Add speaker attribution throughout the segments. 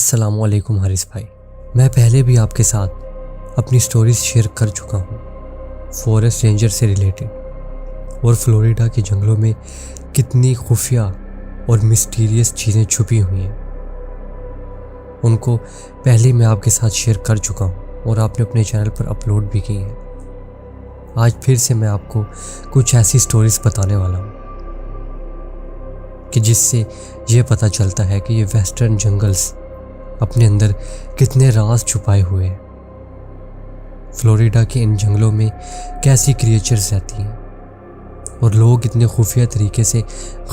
Speaker 1: अस्सलामुअलैकुम हारिस भाई। मैं पहले भी आपके साथ अपनी स्टोरीज शेयर कर चुका हूँ फॉरेस्ट रेंजर से रिलेटेड, और फ्लोरिडा के जंगलों में कितनी खुफिया और मिस्टीरियस चीज़ें छुपी हुई हैं उनको पहले मैं आपके साथ शेयर कर चुका हूँ और आपने अपने चैनल पर अपलोड भी की हैं। आज फिर से मैं आपको कुछ ऐसी स्टोरीज बताने वाला हूँ कि जिससे ये पता चलता है कि ये वेस्टर्न जंगल्स अपने अंदर कितने राज छुपाए हुए हैं। फ्लोरिडा के इन जंगलों में कैसी क्रिएचर्स रहती हैं और लोग इतने खुफिया तरीके से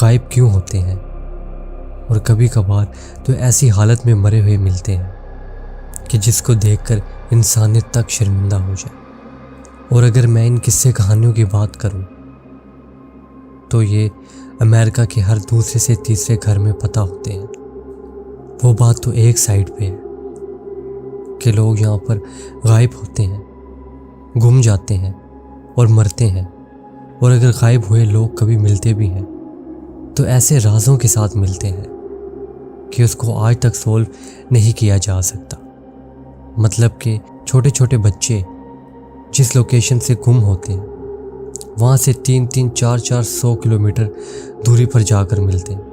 Speaker 1: गायब क्यों होते हैं, और कभी कभार तो ऐसी हालत में मरे हुए मिलते हैं कि जिसको देखकर इंसानियत तक शर्मिंदा हो जाए। और अगर मैं इन किस्से कहानियों की बात करूं तो ये अमेरिका के हर दूसरे से तीसरे घर में पता होते हैं। वो बात तो एक साइड पे है कि लोग यहाँ पर गायब होते हैं, गुम जाते हैं और मरते हैं, और अगर गायब हुए लोग कभी मिलते भी हैं तो ऐसे राजों के साथ मिलते हैं कि उसको आज तक सोल्व नहीं किया जा सकता। मतलब कि छोटे छोटे बच्चे जिस लोकेशन से गुम होते हैं वहाँ से 300-400 किलोमीटर दूरी पर जाकर मिलते हैं,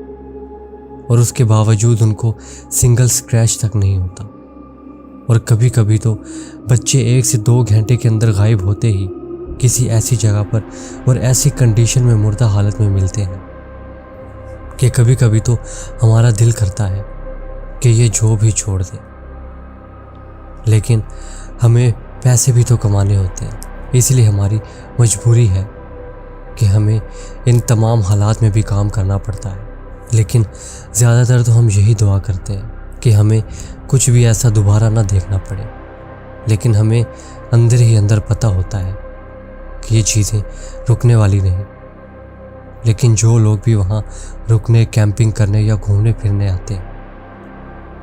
Speaker 1: और उसके बावजूद उनको सिंगल स्क्रैच तक नहीं होता। और कभी कभी तो बच्चे 1 से 2 घंटे के अंदर गायब होते ही किसी ऐसी जगह पर और ऐसी कंडीशन में मुर्दा हालत में मिलते हैं कि कभी कभी तो हमारा दिल करता है कि ये जो भी छोड़ दे, लेकिन हमें पैसे भी तो कमाने होते हैं, इसलिए हमारी मजबूरी है कि हमें इन तमाम हालात में भी काम करना पड़ता है। लेकिन ज़्यादातर तो हम यही दुआ करते हैं कि हमें कुछ भी ऐसा दोबारा ना देखना पड़े, लेकिन हमें अंदर ही अंदर पता होता है कि ये चीज़ें रुकने वाली नहीं। लेकिन जो लोग भी वहाँ रुकने, कैंपिंग करने या घूमने फिरने आते हैं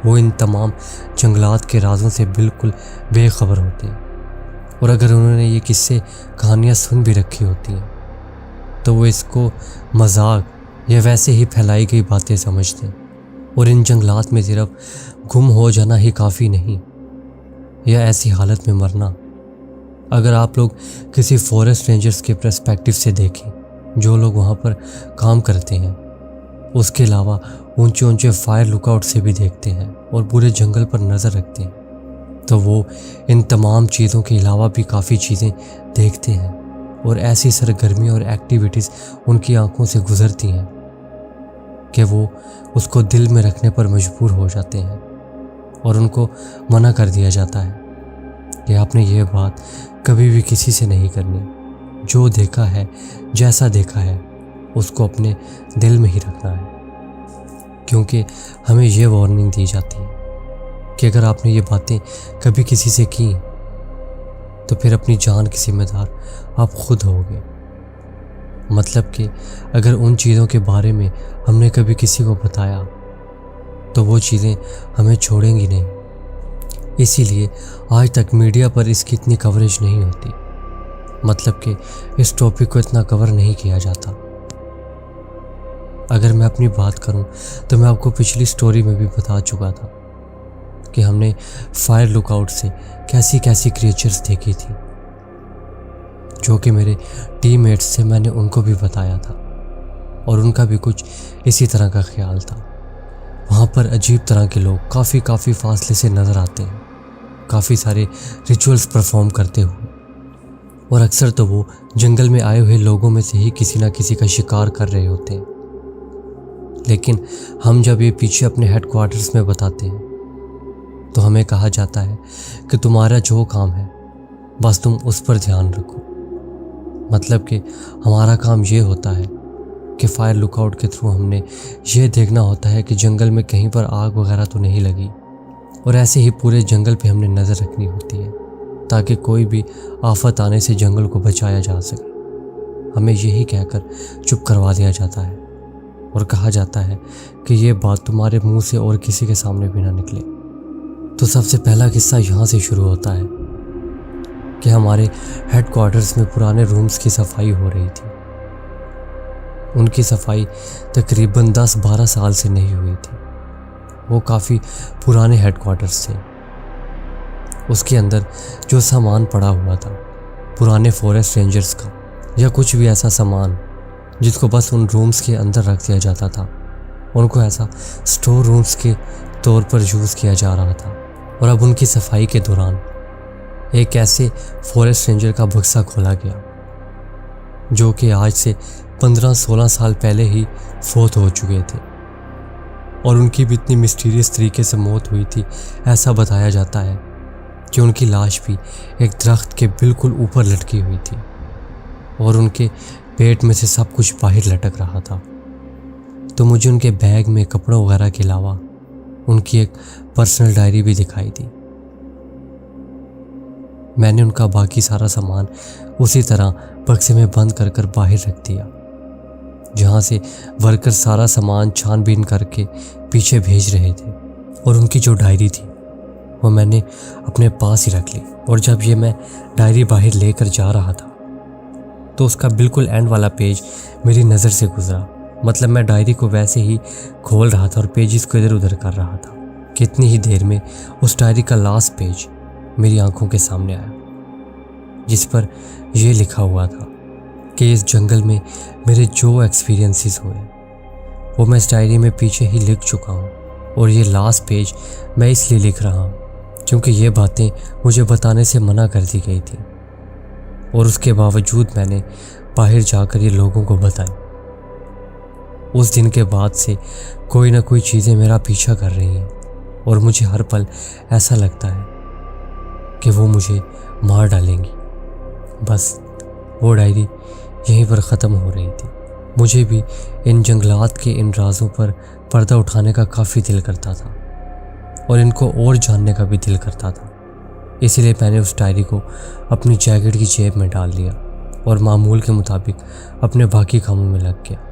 Speaker 1: वो इन तमाम जंगलात के राजों से बिल्कुल बेखबर होते हैं, और अगर उन्होंने ये किस्से कहानियाँ सुन भी रखी होती हैं तो वो इसको मजाक या वैसे ही फैलाई गई बातें समझते हैं। और इन जंगलात में सिर्फ गुम हो जाना ही काफ़ी नहीं, या ऐसी हालत में मरना। अगर आप लोग किसी फॉरेस्ट रेंजर्स के पर्सपेक्टिव से देखें, जो लोग वहाँ पर काम करते हैं, उसके अलावा ऊंचे ऊंचे फायर लुकआउट से भी देखते हैं और पूरे जंगल पर नज़र रखते हैं, तो वो इन तमाम चीज़ों के अलावा भी काफ़ी चीज़ें देखते हैं, और ऐसी सरगर्मी और एक्टिविटीज़ उनकी आंखों से गुजरती हैं कि वो उसको दिल में रखने पर मजबूर हो जाते हैं, और उनको मना कर दिया जाता है कि आपने ये बात कभी भी किसी से नहीं करनी। जो देखा है, जैसा देखा है, उसको अपने दिल में ही रखना है, क्योंकि हमें ये वार्निंग दी जाती है कि अगर आपने ये बातें कभी किसी से की तो फिर अपनी जान की जिम्मेदार आप खुद होगे। मतलब कि अगर उन चीज़ों के बारे में हमने कभी किसी को बताया तो वो चीज़ें हमें छोड़ेंगी नहीं। इसीलिए आज तक मीडिया पर इसकी इतनी कवरेज नहीं होती, मतलब कि इस टॉपिक को इतना कवर नहीं किया जाता। अगर मैं अपनी बात करूं तो मैं आपको पिछली स्टोरी में भी बता चुका था कि हमने फायर लुकआउट से कैसी कैसी क्रिएचर्स देखी थी, जो कि मेरे टीममेट्स से मैंने उनको भी बताया था, और उनका भी कुछ इसी तरह का ख्याल था। वहाँ पर अजीब तरह के लोग काफ़ी फासले से नज़र आते हैं, काफ़ी सारे रिचुअल्स परफॉर्म करते हुए, और अक्सर तो वो जंगल में आए हुए लोगों में से ही किसी ना किसी का शिकार कर रहे होते हैं। लेकिन हम जब ये पीछे अपने हेडक्वार्टर्स में बताते हैं तो हमें कहा जाता है कि तुम्हारा जो काम है बस तुम उस पर ध्यान रखो। मतलब कि हमारा काम ये होता है कि फायर लुकआउट के थ्रू हमने ये देखना होता है कि जंगल में कहीं पर आग वगैरह तो नहीं लगी, और ऐसे ही पूरे जंगल पे हमने नज़र रखनी होती है ताकि कोई भी आफत आने से जंगल को बचाया जा सके। हमें यही कहकर चुप करवा दिया जाता है और कहा जाता है कि ये बात तुम्हारे मुंह से और किसी के सामने भी ना निकले। तो सबसे पहला किस्सा यहाँ से शुरू होता है कि हमारे हेडक्वार्टर्स में पुराने रूम्स की सफाई हो रही थी। उनकी सफाई तकरीबन 10-12 साल से नहीं हुई थी। वो काफ़ी पुराने हेडक्वार्टर्स थे। उसके अंदर जो सामान पड़ा हुआ था पुराने फॉरेस्ट रेंजर्स का, या कुछ भी ऐसा सामान जिसको बस उन रूम्स के अंदर रख दिया जाता था, उनको ऐसा स्टोर रूम्स के तौर पर यूज़ किया जा रहा था। और अब उनकी सफाई के दौरान एक ऐसे फॉरेस्ट रेंजर का बक्सा खोला गया जो कि आज से 15-16 साल पहले ही फौत हो चुके थे, और उनकी भी इतनी मिस्टीरियस तरीके से मौत हुई थी। ऐसा बताया जाता है कि उनकी लाश भी एक दरख्त के बिल्कुल ऊपर लटकी हुई थी और उनके पेट में से सब कुछ बाहर लटक रहा था। तो मुझे उनके बैग में कपड़ों वगैरह के अलावा उनकी एक पर्सनल डायरी भी दिखाई दी। मैंने उनका बाकी सारा सामान उसी तरह बक्से में बंद कर कर बाहर रख दिया, जहाँ से वर्कर सारा सामान छानबीन करके पीछे भेज रहे थे। और उनकी जो डायरी थी वो मैंने अपने पास ही रख ली। और जब ये मैं डायरी बाहर लेकर जा रहा था तो उसका बिल्कुल एंड वाला पेज मेरी नज़र से गुजरा। मतलब मैं डायरी को वैसे ही खोल रहा था और पेजेस को इधर उधर कर रहा था। कितनी ही देर में उस डायरी का लास्ट पेज मेरी आंखों के सामने आया, जिस पर यह लिखा हुआ था कि इस जंगल में मेरे जो एक्सपीरियंसेस हुए वो मैं इस डायरी में पीछे ही लिख चुका हूँ। और ये लास्ट पेज मैं इसलिए लिख रहा हूँ क्योंकि ये बातें मुझे बताने से मना कर दी गई थी, और उसके बावजूद मैंने बाहर जाकर ये लोगों को बताई। उस दिन के बाद से कोई ना कोई चीज़ें मेरा पीछा कर रही हैं, और मुझे हर पल ऐसा लगता है कि वो मुझे मार डालेंगी। बस वो डायरी यहीं पर ख़त्म हो रही थी। मुझे भी इन जंगलात के इन राज़ों पर पर्दा उठाने का काफ़ी दिल करता था और इनको और जानने का भी दिल करता था। इसीलिए मैंने उस डायरी को अपनी जैकेट की जेब में डाल लिया और मामूल के मुताबिक अपने बाकी कामों में लग गया।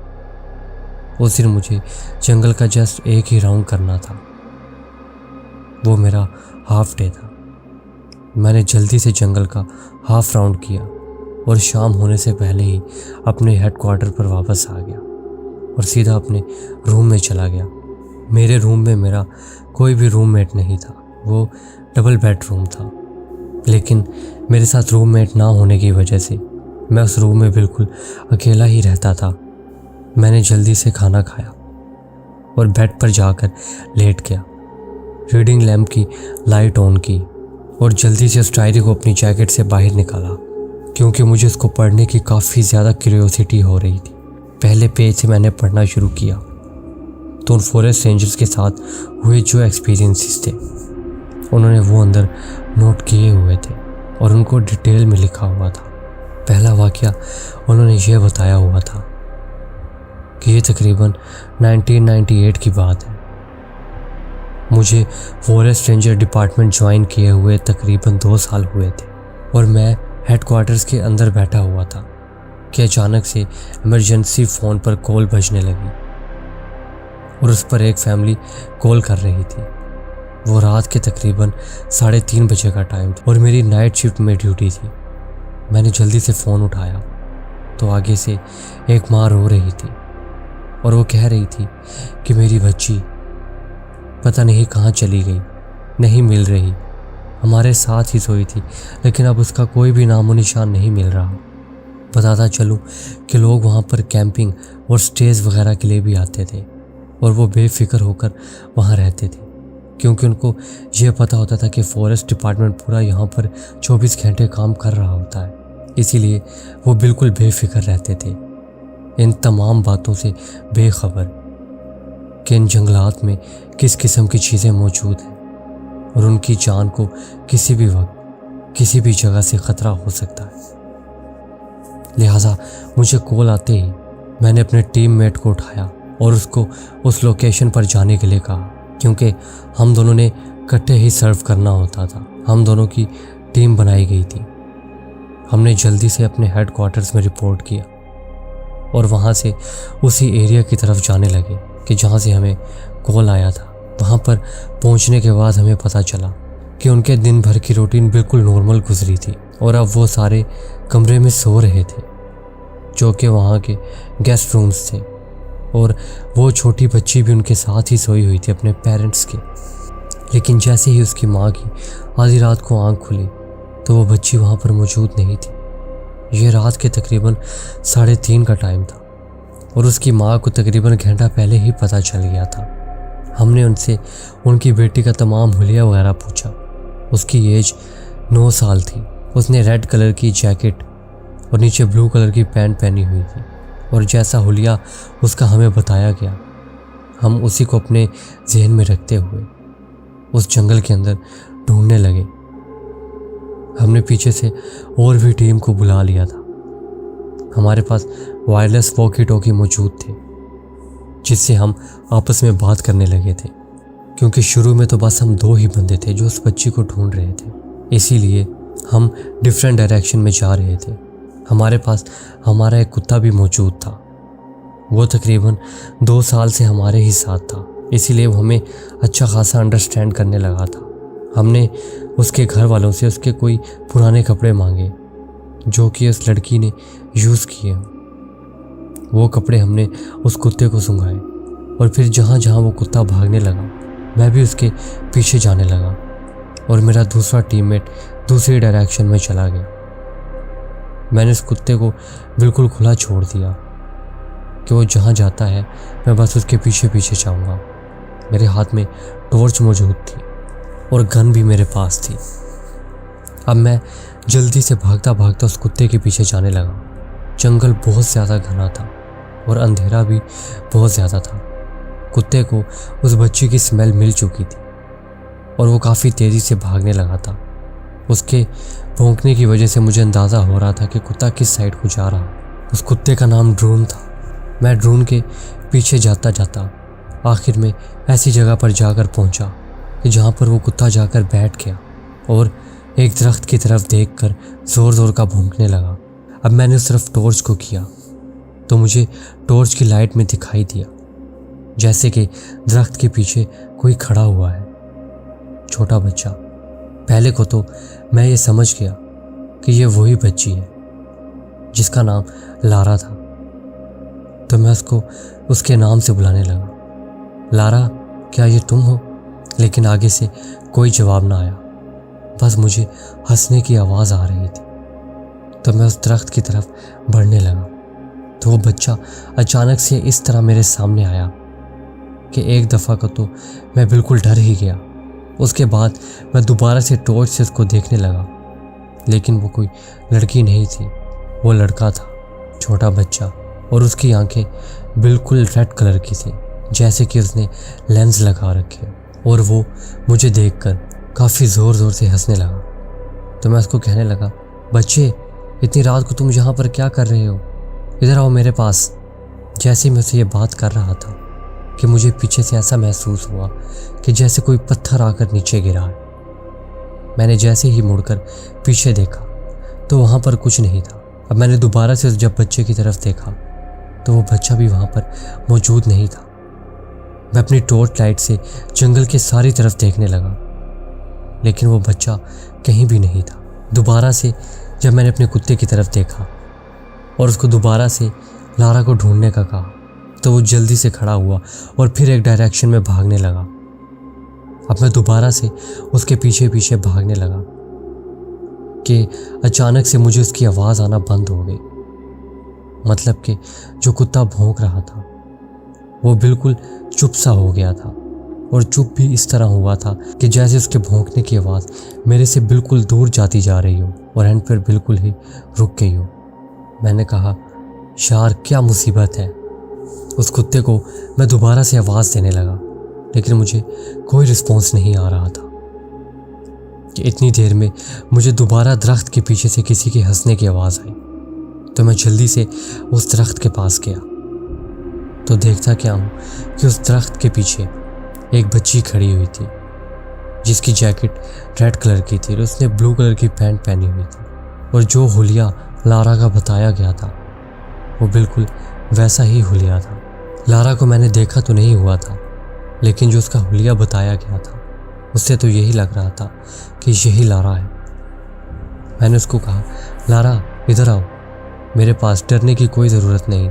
Speaker 1: उस दिन मुझे जंगल का जस्ट एक ही राउंड करना था। वो मेरा हाफ डे था। मैंने जल्दी से जंगल का हाफ राउंड किया और शाम होने से पहले ही अपने हेडक्वार्टर पर वापस आ गया और सीधा अपने रूम में चला गया। मेरे रूम में मेरा कोई भी रूममेट नहीं था, वो डबल बेडरूम था। लेकिन मेरे साथ रूममेट ना होने की वजह से मैं उस रूम में बिल्कुल अकेला ही रहता था। मैंने जल्दी से खाना खाया और बेड पर जाकर लेट गया, रीडिंग लैम्प की लाइट ऑन की और जल्दी से उस डायरी को अपनी जैकेट से बाहर निकाला क्योंकि मुझे उसको पढ़ने की काफ़ी ज़्यादा क्यूरियोसिटी हो रही थी। पहले पेज से मैंने पढ़ना शुरू किया तो उन फॉरेस्ट रेंजर्स के साथ हुए जो एक्सपीरियंसेस थे उन्होंने वो अंदर नोट किए हुए थे और उनको डिटेल में लिखा हुआ था। पहला वाक़या उन्होंने ये बताया हुआ था कि ये तकरीबन 1998 की बात है। मुझे फॉरेस्ट रेंजर डिपार्टमेंट ज्वाइन किए हुए तकरीबन 2 साल हुए थे और मैं हेडक्वार्टर्स के अंदर बैठा हुआ था कि अचानक से इमरजेंसी फ़ोन पर कॉल बजने लगी और उस पर एक फैमिली कॉल कर रही थी। वो रात के तकरीबन 3:30 बजे का टाइम था और मेरी नाइट शिफ्ट में ड्यूटी थी। मैंने जल्दी से फ़ोन उठाया तो आगे से एक माँ रो रही थी और वो कह रही थी कि मेरी बच्ची पता नहीं कहाँ चली गई, नहीं मिल रही, हमारे साथ ही सोई थी लेकिन अब उसका कोई भी नामो निशान नहीं मिल रहा। बताता चलूँ कि लोग वहाँ पर कैंपिंग और स्टेज वगैरह के लिए भी आते थे और वो बेफिक्र होकर वहाँ रहते थे क्योंकि उनको ये पता होता था कि फॉरेस्ट डिपार्टमेंट पूरा यहाँ पर 24 घंटे काम कर रहा होता है। इसीलिए वो बिल्कुल बेफिक्र रहते थे, इन तमाम बातों से बेखबर कि इन जंगलात में किस किस्म की चीज़ें मौजूद हैं और उनकी जान को किसी भी वक्त किसी भी जगह से ख़तरा हो सकता है। लिहाजा मुझे कॉल आते ही मैंने अपने टीममेट को उठाया और उसको उस लोकेशन पर जाने के लिए कहा क्योंकि हम दोनों ने इकट्ठे ही सर्व करना होता था। हम दोनों की टीम बनाई गई थी। हमने जल्दी से अपने हेडक्वार्टर्स में रिपोर्ट किया और वहाँ से उसी एरिया की तरफ जाने लगे कि जहाँ से हमें कॉल आया था। वहाँ पर पहुँचने के बाद हमें पता चला कि उनके दिन भर की रूटीन बिल्कुल नॉर्मल गुजरी थी और अब वो सारे कमरे में सो रहे थे जो कि वहाँ के गेस्ट रूम्स थे। और वो छोटी बच्ची भी उनके साथ ही सोई हुई थी अपने पेरेंट्स के। लेकिन जैसे ही उसकी माँ की आधी रात को आंख खुली तो वो बच्ची वहाँ पर मौजूद नहीं थी। ये रात के तकरीबन 3:30 का टाइम था और उसकी माँ को तकरीबन घंटा पहले ही पता चल गया था। हमने उनसे उनकी बेटी का तमाम हुलिया वगैरह पूछा। उसकी एज 9 साल थी। उसने रेड कलर की जैकेट और नीचे ब्लू कलर की पैंट पहनी हुई थी और जैसा हुलिया उसका हमें बताया गया हम उसी को अपने जहन में रखते हुए उस जंगल के अंदर ढूंढने लगे। हमने पीछे से और भी टीम को बुला लिया था। हमारे पास वायरलेस वॉकी टॉकी मौजूद थे जिससे हम आपस में बात करने लगे थे, क्योंकि शुरू में तो बस हम 2 ही बंदे थे जो उस बच्ची को ढूंढ रहे थे। इसीलिए हम डिफरेंट डायरेक्शन में जा रहे थे। हमारे पास हमारा एक कुत्ता भी मौजूद था। वो तकरीबन 2 साल से हमारे ही साथ था, इसीलिए वो हमें अच्छा खासा अंडरस्टैंड करने लगा था। हमने उसके घर वालों से उसके कोई पुराने कपड़े मांगे जो कि उस लड़की ने यूज़ किए। वो कपड़े हमने उस कुत्ते को सुंघाए और फिर जहाँ जहाँ वो कुत्ता भागने लगा मैं भी उसके पीछे जाने लगा और मेरा दूसरा टीममेट दूसरी डायरेक्शन में चला गया। मैंने उस कुत्ते को बिल्कुल खुला छोड़ दिया कि वो जहाँ जाता है मैं बस उसके पीछे पीछे जाऊँगा। मेरे हाथ में टॉर्च मौजूद थी और गन भी मेरे पास थी। अब मैं जल्दी से भागता भागता उस कुत्ते के पीछे जाने लगा। जंगल बहुत ज़्यादा घना था और अंधेरा भी बहुत ज़्यादा था। कुत्ते को उस बच्ची की स्मेल मिल चुकी थी और वो काफ़ी तेज़ी से भागने लगा था। उसके भौंकने की वजह से मुझे अंदाज़ा हो रहा था कि कुत्ता किस साइड को जा रहा। उस कुत्ते का नाम ड्रोन था। मैं ड्रोन के पीछे जाता जाता आखिर में ऐसी जगह पर जाकर पहुंचा कि जहां पर वो कुत्ता जाकर बैठ गया और एक दरख्त की तरफ देखकर ज़ोर ज़ोर का भौंकने लगा। अब मैंने उस तरफ टॉर्च को किया तो मुझे टॉर्च की लाइट में दिखाई दिया जैसे कि दरख्त के पीछे कोई खड़ा हुआ है, छोटा बच्चा। पहले को तो मैं ये समझ गया कि ये वही बच्ची है जिसका नाम लारा था, तो मैं उसको उसके नाम से बुलाने लगा, लारा क्या ये तुम हो? लेकिन आगे से कोई जवाब ना आया, बस मुझे हंसने की आवाज़ आ रही थी। तो मैं उस दरख्त की तरफ बढ़ने लगा तो वो बच्चा अचानक से इस तरह मेरे सामने आया कि एक दफ़ा को तो मैं बिल्कुल डर ही गया। उसके बाद मैं दोबारा से टॉर्च से उसको देखने लगा, लेकिन वो कोई लड़की नहीं थी, वो लड़का था, छोटा बच्चा, और उसकी आंखें बिल्कुल रेड कलर की थी जैसे कि उसने लेंस लगा रखे और वो मुझे देखकर काफ़ी ज़ोर ज़ोर से हंसने लगा। तो मैं उसको कहने लगा, बच्चे इतनी रात को तुम यहाँ पर क्या कर रहे हो? इधर आओ मेरे पास। जैसे ही मैं उसे ये बात कर रहा था कि मुझे पीछे से ऐसा महसूस हुआ कि जैसे कोई पत्थर आकर नीचे गिरा है। मैंने जैसे ही मुड़कर पीछे देखा तो वहाँ पर कुछ नहीं था। अब मैंने दोबारा से जब बच्चे की तरफ देखा तो वो बच्चा भी वहाँ पर मौजूद नहीं था। मैं अपनी टॉर्च लाइट से जंगल के सारी तरफ देखने लगा, लेकिन वो बच्चा कहीं भी नहीं था। दोबारा से जब मैंने अपने कुत्ते की तरफ देखा और उसको दोबारा से लारा को ढूंढने का कहा तो वो जल्दी से खड़ा हुआ और फिर एक डायरेक्शन में भागने लगा। अब मैं दोबारा से उसके पीछे पीछे भागने लगा कि अचानक से मुझे उसकी आवाज़ आना बंद हो गई। मतलब कि जो कुत्ता भौंक रहा था वो बिल्कुल चुप सा हो गया था, और चुप भी इस तरह हुआ था कि जैसे उसके भौंकने की आवाज़ मेरे से बिल्कुल दूर जाती जा रही हो और एंड पर बिल्कुल ही रुक गई हो। मैंने कहा, यार क्या मुसीबत है। उस कुत्ते को मैं दोबारा से आवाज़ देने लगा, लेकिन मुझे कोई रिस्पॉन्स नहीं आ रहा था कि इतनी देर में मुझे दोबारा दरख्त के पीछे से किसी के हंसने की आवाज़ आई। तो मैं जल्दी से उस दरख्त के पास गया तो देखता क्या हूँ कि उस दरख्त के पीछे एक बच्ची खड़ी हुई थी जिसकी जैकेट रेड कलर की थी और उसने ब्लू कलर की पैंट पहनी हुई थी, और जो हुलिया लारा का बताया गया था वो बिल्कुल वैसा ही हुलिया था। लारा को मैंने देखा तो नहीं हुआ था, लेकिन जो उसका हुलिया बताया गया था उससे तो यही लग रहा था कि यही लारा है। मैंने उसको कहा, लारा इधर आओ मेरे पास, डरने की कोई ज़रूरत नहीं,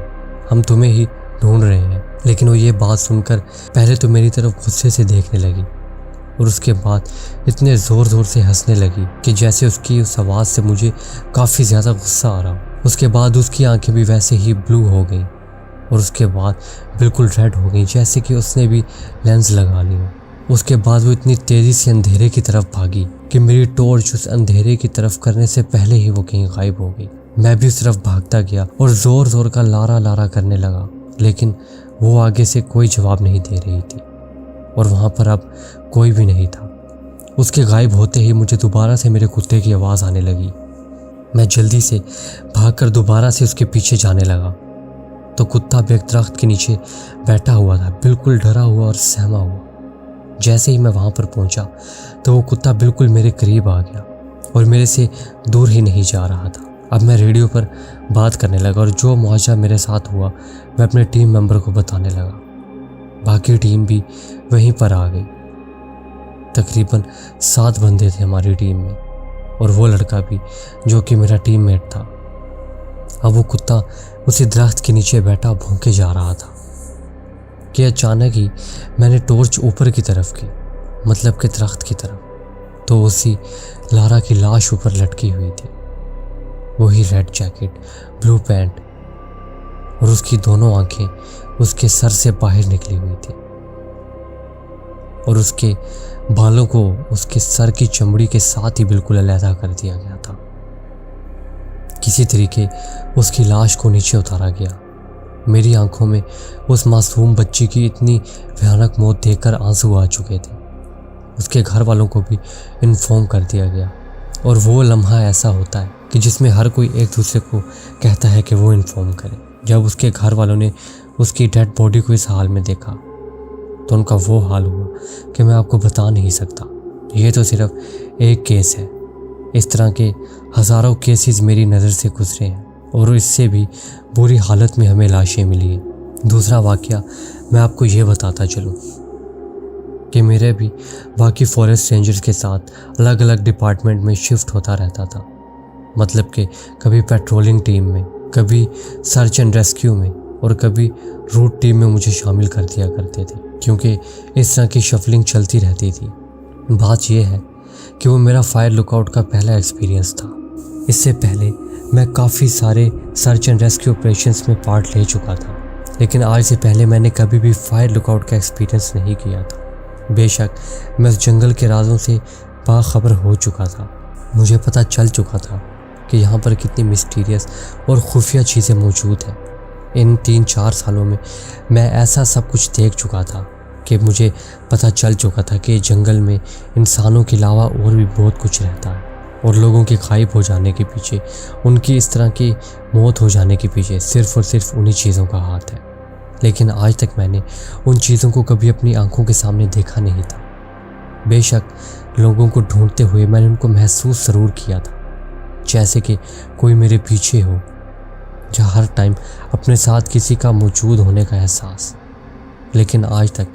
Speaker 1: हम तुम्हें ही ढूंढ रहे हैं। लेकिन वो ये बात सुनकर पहले तो मेरी तरफ गुस्से से देखने लगी और उसके बाद इतने ज़ोर से हंसने लगी कि जैसे उसकी उस आवाज़ से मुझे काफ़ी ज़्यादा गुस्सा आ रहा। उसके बाद उसकी आंखें भी वैसे ही ब्लू हो गई और उसके बाद बिल्कुल रेड हो गई, जैसे कि उसने भी लेंस लगा ली हो। उसके बाद वो इतनी तेज़ी से अंधेरे की तरफ भागी कि मेरी टॉर्च उस अंधेरे की तरफ करने से पहले ही वो कहीं गायब हो गई। मैं भी उस तरफ भागता गया और ज़ोर का लारा करने लगा, लेकिन वो आगे से कोई जवाब नहीं दे रही थी और वहाँ पर अब कोई भी नहीं था। उसके गायब होते ही मुझे दोबारा से मेरे कुत्ते की आवाज़ आने लगी। मैं जल्दी से भागकर दोबारा से उसके पीछे जाने लगा तो कुत्ता भी एक दरख्त के नीचे बैठा हुआ था, बिल्कुल डरा हुआ और सहमा हुआ। जैसे ही मैं वहाँ पर पहुँचा तो वो कुत्ता बिल्कुल मेरे करीब आ गया और मेरे से दूर ही नहीं जा रहा था। अब मैं रेडियो पर बात करने लगा और जो मुआवजा मेरे साथ हुआ मैं अपने टीम मेंबर को बताने लगा। बाकी टीम भी वहीं पर आ गई। तकरीबन 7 बंदे थे हमारी टीम में और वो लड़का भी जो कि मेरा टीममेट था। अब वो कुत्ता उसी दरख्त के नीचे बैठा भौंके जा रहा था कि अचानक ही मैंने टॉर्च ऊपर की तरफ की, मतलब कि दरख्त की तरफ, तो उसी लारा की लाश ऊपर लटकी हुई थी। वही रेड जैकेट, ब्लू पैंट और उसकी दोनों आंखें उसके सर से बाहर निकली हुई थी और उसके बालों को उसके सर की चमड़ी के साथ ही बिल्कुल अलहदा कर दिया गया था। किसी तरीके उसकी लाश को नीचे उतारा गया। मेरी आंखों में उस मासूम बच्ची की इतनी भयानक मौत देखकर आंसू आ चुके थे। उसके घर वालों को भी इन्फॉर्म कर दिया गया और वो लम्हा ऐसा होता है कि जिसमें हर कोई एक दूसरे को कहता है कि वो इन्फॉर्म करे। जब उसके घर वालों ने उसकी डेड बॉडी को इस हाल में देखा तो उनका वो हाल हुआ कि मैं आपको बता नहीं सकता। ये तो सिर्फ एक केस है, इस तरह के हज़ारों केसेस मेरी नज़र से गुजरे हैं और इससे भी बुरी हालत में हमें लाशें मिली हैं। दूसरा वाकया मैं आपको ये बताता चलूँ कि मेरे भी बाकी फॉरेस्ट रेंजर्स के साथ अलग अलग डिपार्टमेंट में शिफ्ट होता रहता था। मतलब कि कभी पेट्रोलिंग टीम में, कभी सर्च एंड रेस्क्यू में और कभी रूट टीम में मुझे शामिल कर दिया करते थे, क्योंकि इस तरह की शफलिंग चलती रहती थी। बात यह है कि वो मेरा फायर लुकआउट का पहला एक्सपीरियंस था। इससे पहले मैं काफ़ी सारे सर्च एंड रेस्क्यू ऑपरेशंस में पार्ट ले चुका था, लेकिन आज से पहले मैंने कभी भी फायर लुकआउट का एक्सपीरियंस नहीं किया था। बेशक मैं उस जंगल के राजों से बाखबर हो चुका था। मुझे पता चल चुका था कि यहाँ पर कितनी मिस्टीरियस और खुफिया चीज़ें मौजूद हैं। इन 3-4 सालों में मैं ऐसा सब कुछ देख चुका था कि मुझे पता चल चुका था कि जंगल में इंसानों के अलावा और भी बहुत कुछ रहता है और लोगों के गायब हो जाने के पीछे, उनकी इस तरह की मौत हो जाने के पीछे सिर्फ़ और सिर्फ उन्हीं चीज़ों का हाथ है। लेकिन आज तक मैंने उन चीज़ों को कभी अपनी आंखों के सामने देखा नहीं था। बेशक लोगों को ढूंढते हुए मैंने उनको महसूस ज़रूर किया था, जैसे कि कोई मेरे पीछे हो, जहाँ हर टाइम अपने साथ किसी का मौजूद होने का एहसास। लेकिन आज तक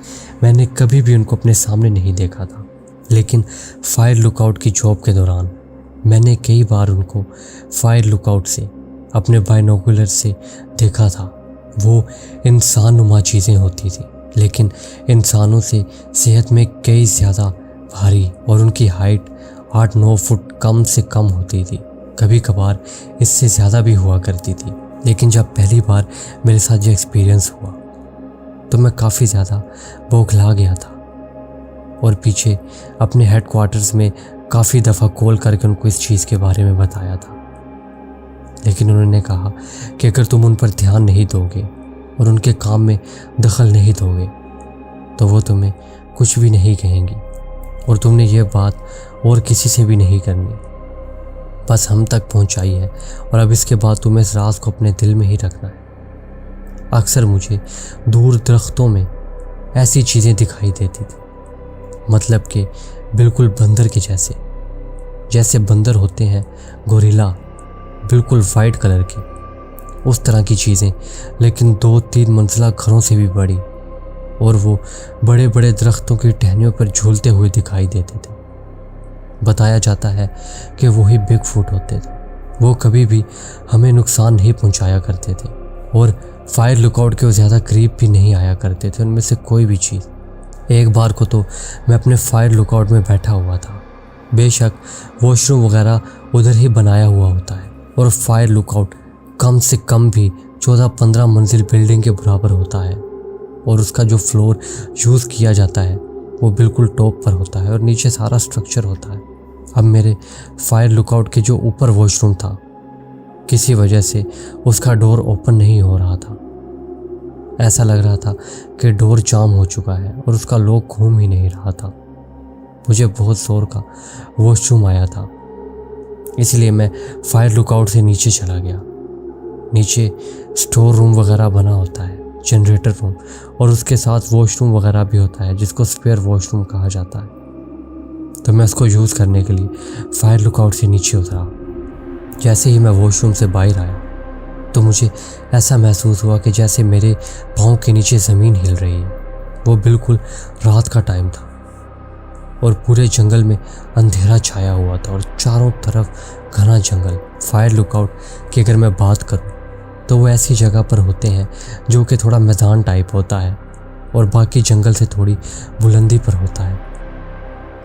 Speaker 1: मैंने कभी भी उनको अपने सामने नहीं देखा था। लेकिन फायर लुकआउट की जॉब के दौरान मैंने कई बार उनको फायर लुकआउट से अपने बाइनोकुलर से देखा था। वो इंसान नुमा चीज़ें होती थी, लेकिन इंसानों से सेहत में कई ज़्यादा भारी और उनकी हाइट 8-9 फुट कम से कम होती थी। कभी कभार इससे ज़्यादा भी हुआ करती थी। लेकिन जब पहली बार मेरे साथ ये एक्सपीरियंस हुआ तो मैं काफ़ी ज़्यादा बौखला गया था और पीछे अपने हेडक्वार्टर्स में काफ़ी दफ़ा कॉल करके उनको इस चीज़ के बारे में बताया था। लेकिन उन्होंने कहा कि अगर तुम उन पर ध्यान नहीं दोगे और उनके काम में दखल नहीं दोगे तो वो तुम्हें कुछ भी नहीं कहेंगी और तुमने ये बात और किसी से भी नहीं करनी, बस हम तक पहुंचाई है और अब इसके बाद तुम्हें इस राज को अपने दिल में ही रखना है। अक्सर मुझे दूर दरख्तों में ऐसी चीज़ें दिखाई देती थी, मतलब कि बिल्कुल बंदर के जैसे बंदर होते हैं गोरिल्ला, बिल्कुल वाइट कलर की, उस तरह की चीज़ें, लेकिन 2-3 मंजिला घरों से भी बड़ी, और वो बड़े बड़े दरख्तों की टहनियों पर झूलते हुए दिखाई देते थे। बताया जाता है कि वही बिग फुट होते थे। वो कभी भी हमें नुकसान नहीं पहुंचाया करते थे और फायर लुकआउट के वो ज़्यादा करीब भी नहीं आया करते थे उनमें से कोई भी चीज़। एक बार को तो मैं अपने फायर लुकआउट में बैठा हुआ था। बेशक वॉशरूम वगैरह उधर ही बनाया हुआ होता है और फायर लुकआउट कम से कम भी 14-15 मंजिल बिल्डिंग के बराबर होता है और उसका जो फ्लोर यूज़ किया जाता है वो बिल्कुल टॉप पर होता है और नीचे सारा स्ट्रक्चर होता है। अब मेरे फायर लुकआउट के जो ऊपर वॉशरूम था, किसी वजह से उसका डोर ओपन नहीं हो रहा था। ऐसा लग रहा था कि डोर जाम हो चुका है और उसका लॉक घूम ही नहीं रहा था। मुझे बहुत जोर का वॉशरूम आया था, इसलिए मैं फायर लुकआउट से नीचे चला गया। नीचे स्टोर रूम वगैरह बना होता है, जनरेटर रूम, और उसके साथ वॉशरूम वगैरह भी होता है जिसको स्पेयर वॉशरूम कहा जाता है। तो मैं उसको यूज़ करने के लिए फायर लुकआउट से नीचे उतरा। जैसे ही मैं वॉशरूम से बाहर आया तो मुझे ऐसा महसूस हुआ कि जैसे मेरे पाँव के नीचे ज़मीन हिल रही है। वो बिल्कुल रात का टाइम था और पूरे जंगल में अंधेरा छाया हुआ था और चारों तरफ घना जंगल। फायर लुकआउट की अगर मैं बात करूं तो वो ऐसी जगह पर होते हैं जो कि थोड़ा मैदान टाइप होता है और बाकी जंगल से थोड़ी बुलंदी पर होता है,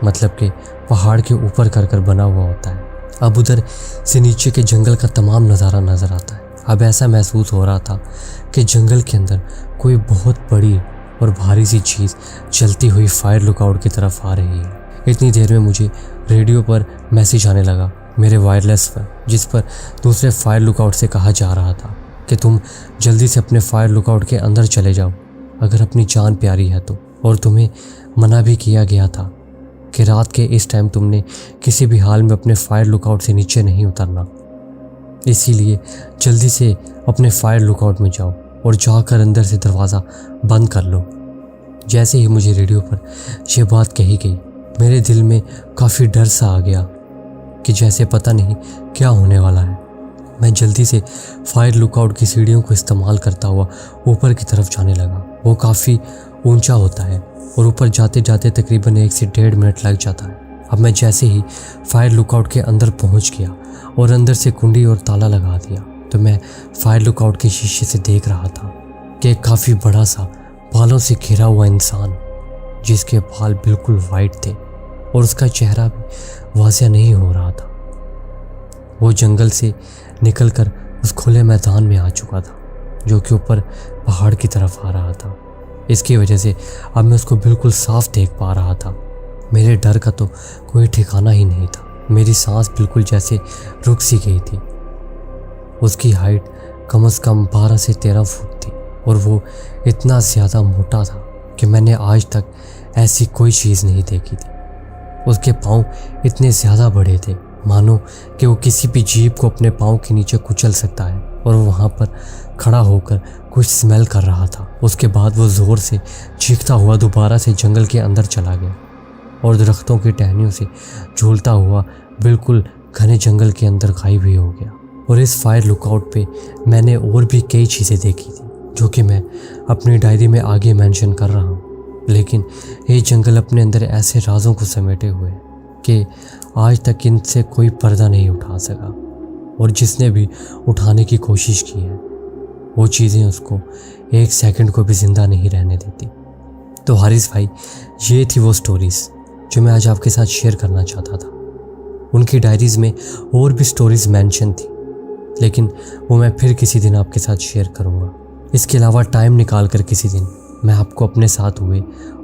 Speaker 1: मतलब कि पहाड़ के ऊपर कर बना हुआ होता है। अब उधर से नीचे के जंगल का तमाम नज़ारा नज़र आता है। अब ऐसा महसूस हो रहा था कि जंगल के अंदर कोई बहुत बड़ी और भारी सी चीज़ चलती हुई फायर लुकआउट की तरफ आ रही है। इतनी देर में मुझे रेडियो पर मैसेज आने लगा मेरे वायरलेस पर, जिस पर दूसरे फायर लुकआउट से कहा जा रहा था कि तुम जल्दी से अपने फायर लुकआउट के अंदर चले जाओ अगर अपनी जान प्यारी है तो, और तुम्हें मना भी किया गया था कि रात के इस टाइम तुमने किसी भी हाल में अपने फायर लुकआउट से नीचे नहीं उतरना। इसीलिए जल्दी से अपने फायर लुकआउट में जाओ और जाकर अंदर से दरवाज़ा बंद कर लो। जैसे ही मुझे रेडियो पर यह बात कही गई, मेरे दिल में काफ़ी डर सा आ गया कि जैसे पता नहीं क्या होने वाला है। मैं जल्दी से फायर लुकआउट की सीढ़ियों को इस्तेमाल करता हुआ ऊपर की तरफ जाने लगा। वो काफ़ी ऊंचा होता है और ऊपर जाते जाते तकरीबन 1 से 1.5 मिनट लग जाता है। अब मैं जैसे ही फायर लुकआउट के अंदर पहुंच गया और अंदर से कुंडी और ताला लगा दिया तो मैं फायर लुकआउट के शीशे से देख रहा था कि एक काफ़ी बड़ा सा बालों से घिरा हुआ इंसान, जिसके बाल बिल्कुल वाइट थे और उसका चेहरा भी वाज़िया नहीं हो रहा था, वो जंगल से निकलकर उस खुले मैदान में आ चुका था जो कि ऊपर पहाड़ की तरफ आ रहा था। इसकी वजह से अब मैं उसको बिल्कुल साफ देख पा रहा था। मेरे डर का तो कोई ठिकाना ही नहीं था। मेरी सांस बिल्कुल जैसे रुक सी गई थी। उसकी हाइट कम से कम 12 से 13 फुट थी और वो इतना ज़्यादा मोटा था कि मैंने आज तक ऐसी कोई चीज़ नहीं देखी थी। उसके पाँव इतने ज़्यादा बड़े थे मानो कि वो किसी भी जीव को अपने पाँव के नीचे कुचल सकता है, और वहाँ पर खड़ा होकर कुछ स्मेल कर रहा था। उसके बाद वो ज़ोर से चीखता हुआ दोबारा से जंगल के अंदर चला गया और दरख्तों की टहनियों से झूलता हुआ बिल्कुल घने जंगल के अंदर गायब भी हो गया। और इस फायर लुकआउट पे मैंने और भी कई चीज़ें देखी थी जो कि मैं अपनी डायरी में आगे मेंशन कर रहा हूँ, लेकिन ये जंगल अपने अंदर ऐसे राजों को समेटे हुए कि आज तक इनसे कोई पर्दा नहीं उठा सका, और जिसने भी उठाने की कोशिश की है वो चीज़ें उसको 1 सेकंड को भी ज़िंदा नहीं रहने देती। तो हारिस भाई, ये थी वो स्टोरीज़ जो मैं आज आपके साथ शेयर करना चाहता था। उनकी डायरीज़ में और भी स्टोरीज़ मेंशन थी, लेकिन वो मैं फिर किसी दिन आपके साथ शेयर करूँगा। इसके अलावा टाइम निकाल कर किसी दिन मैं आपको अपने साथ हुए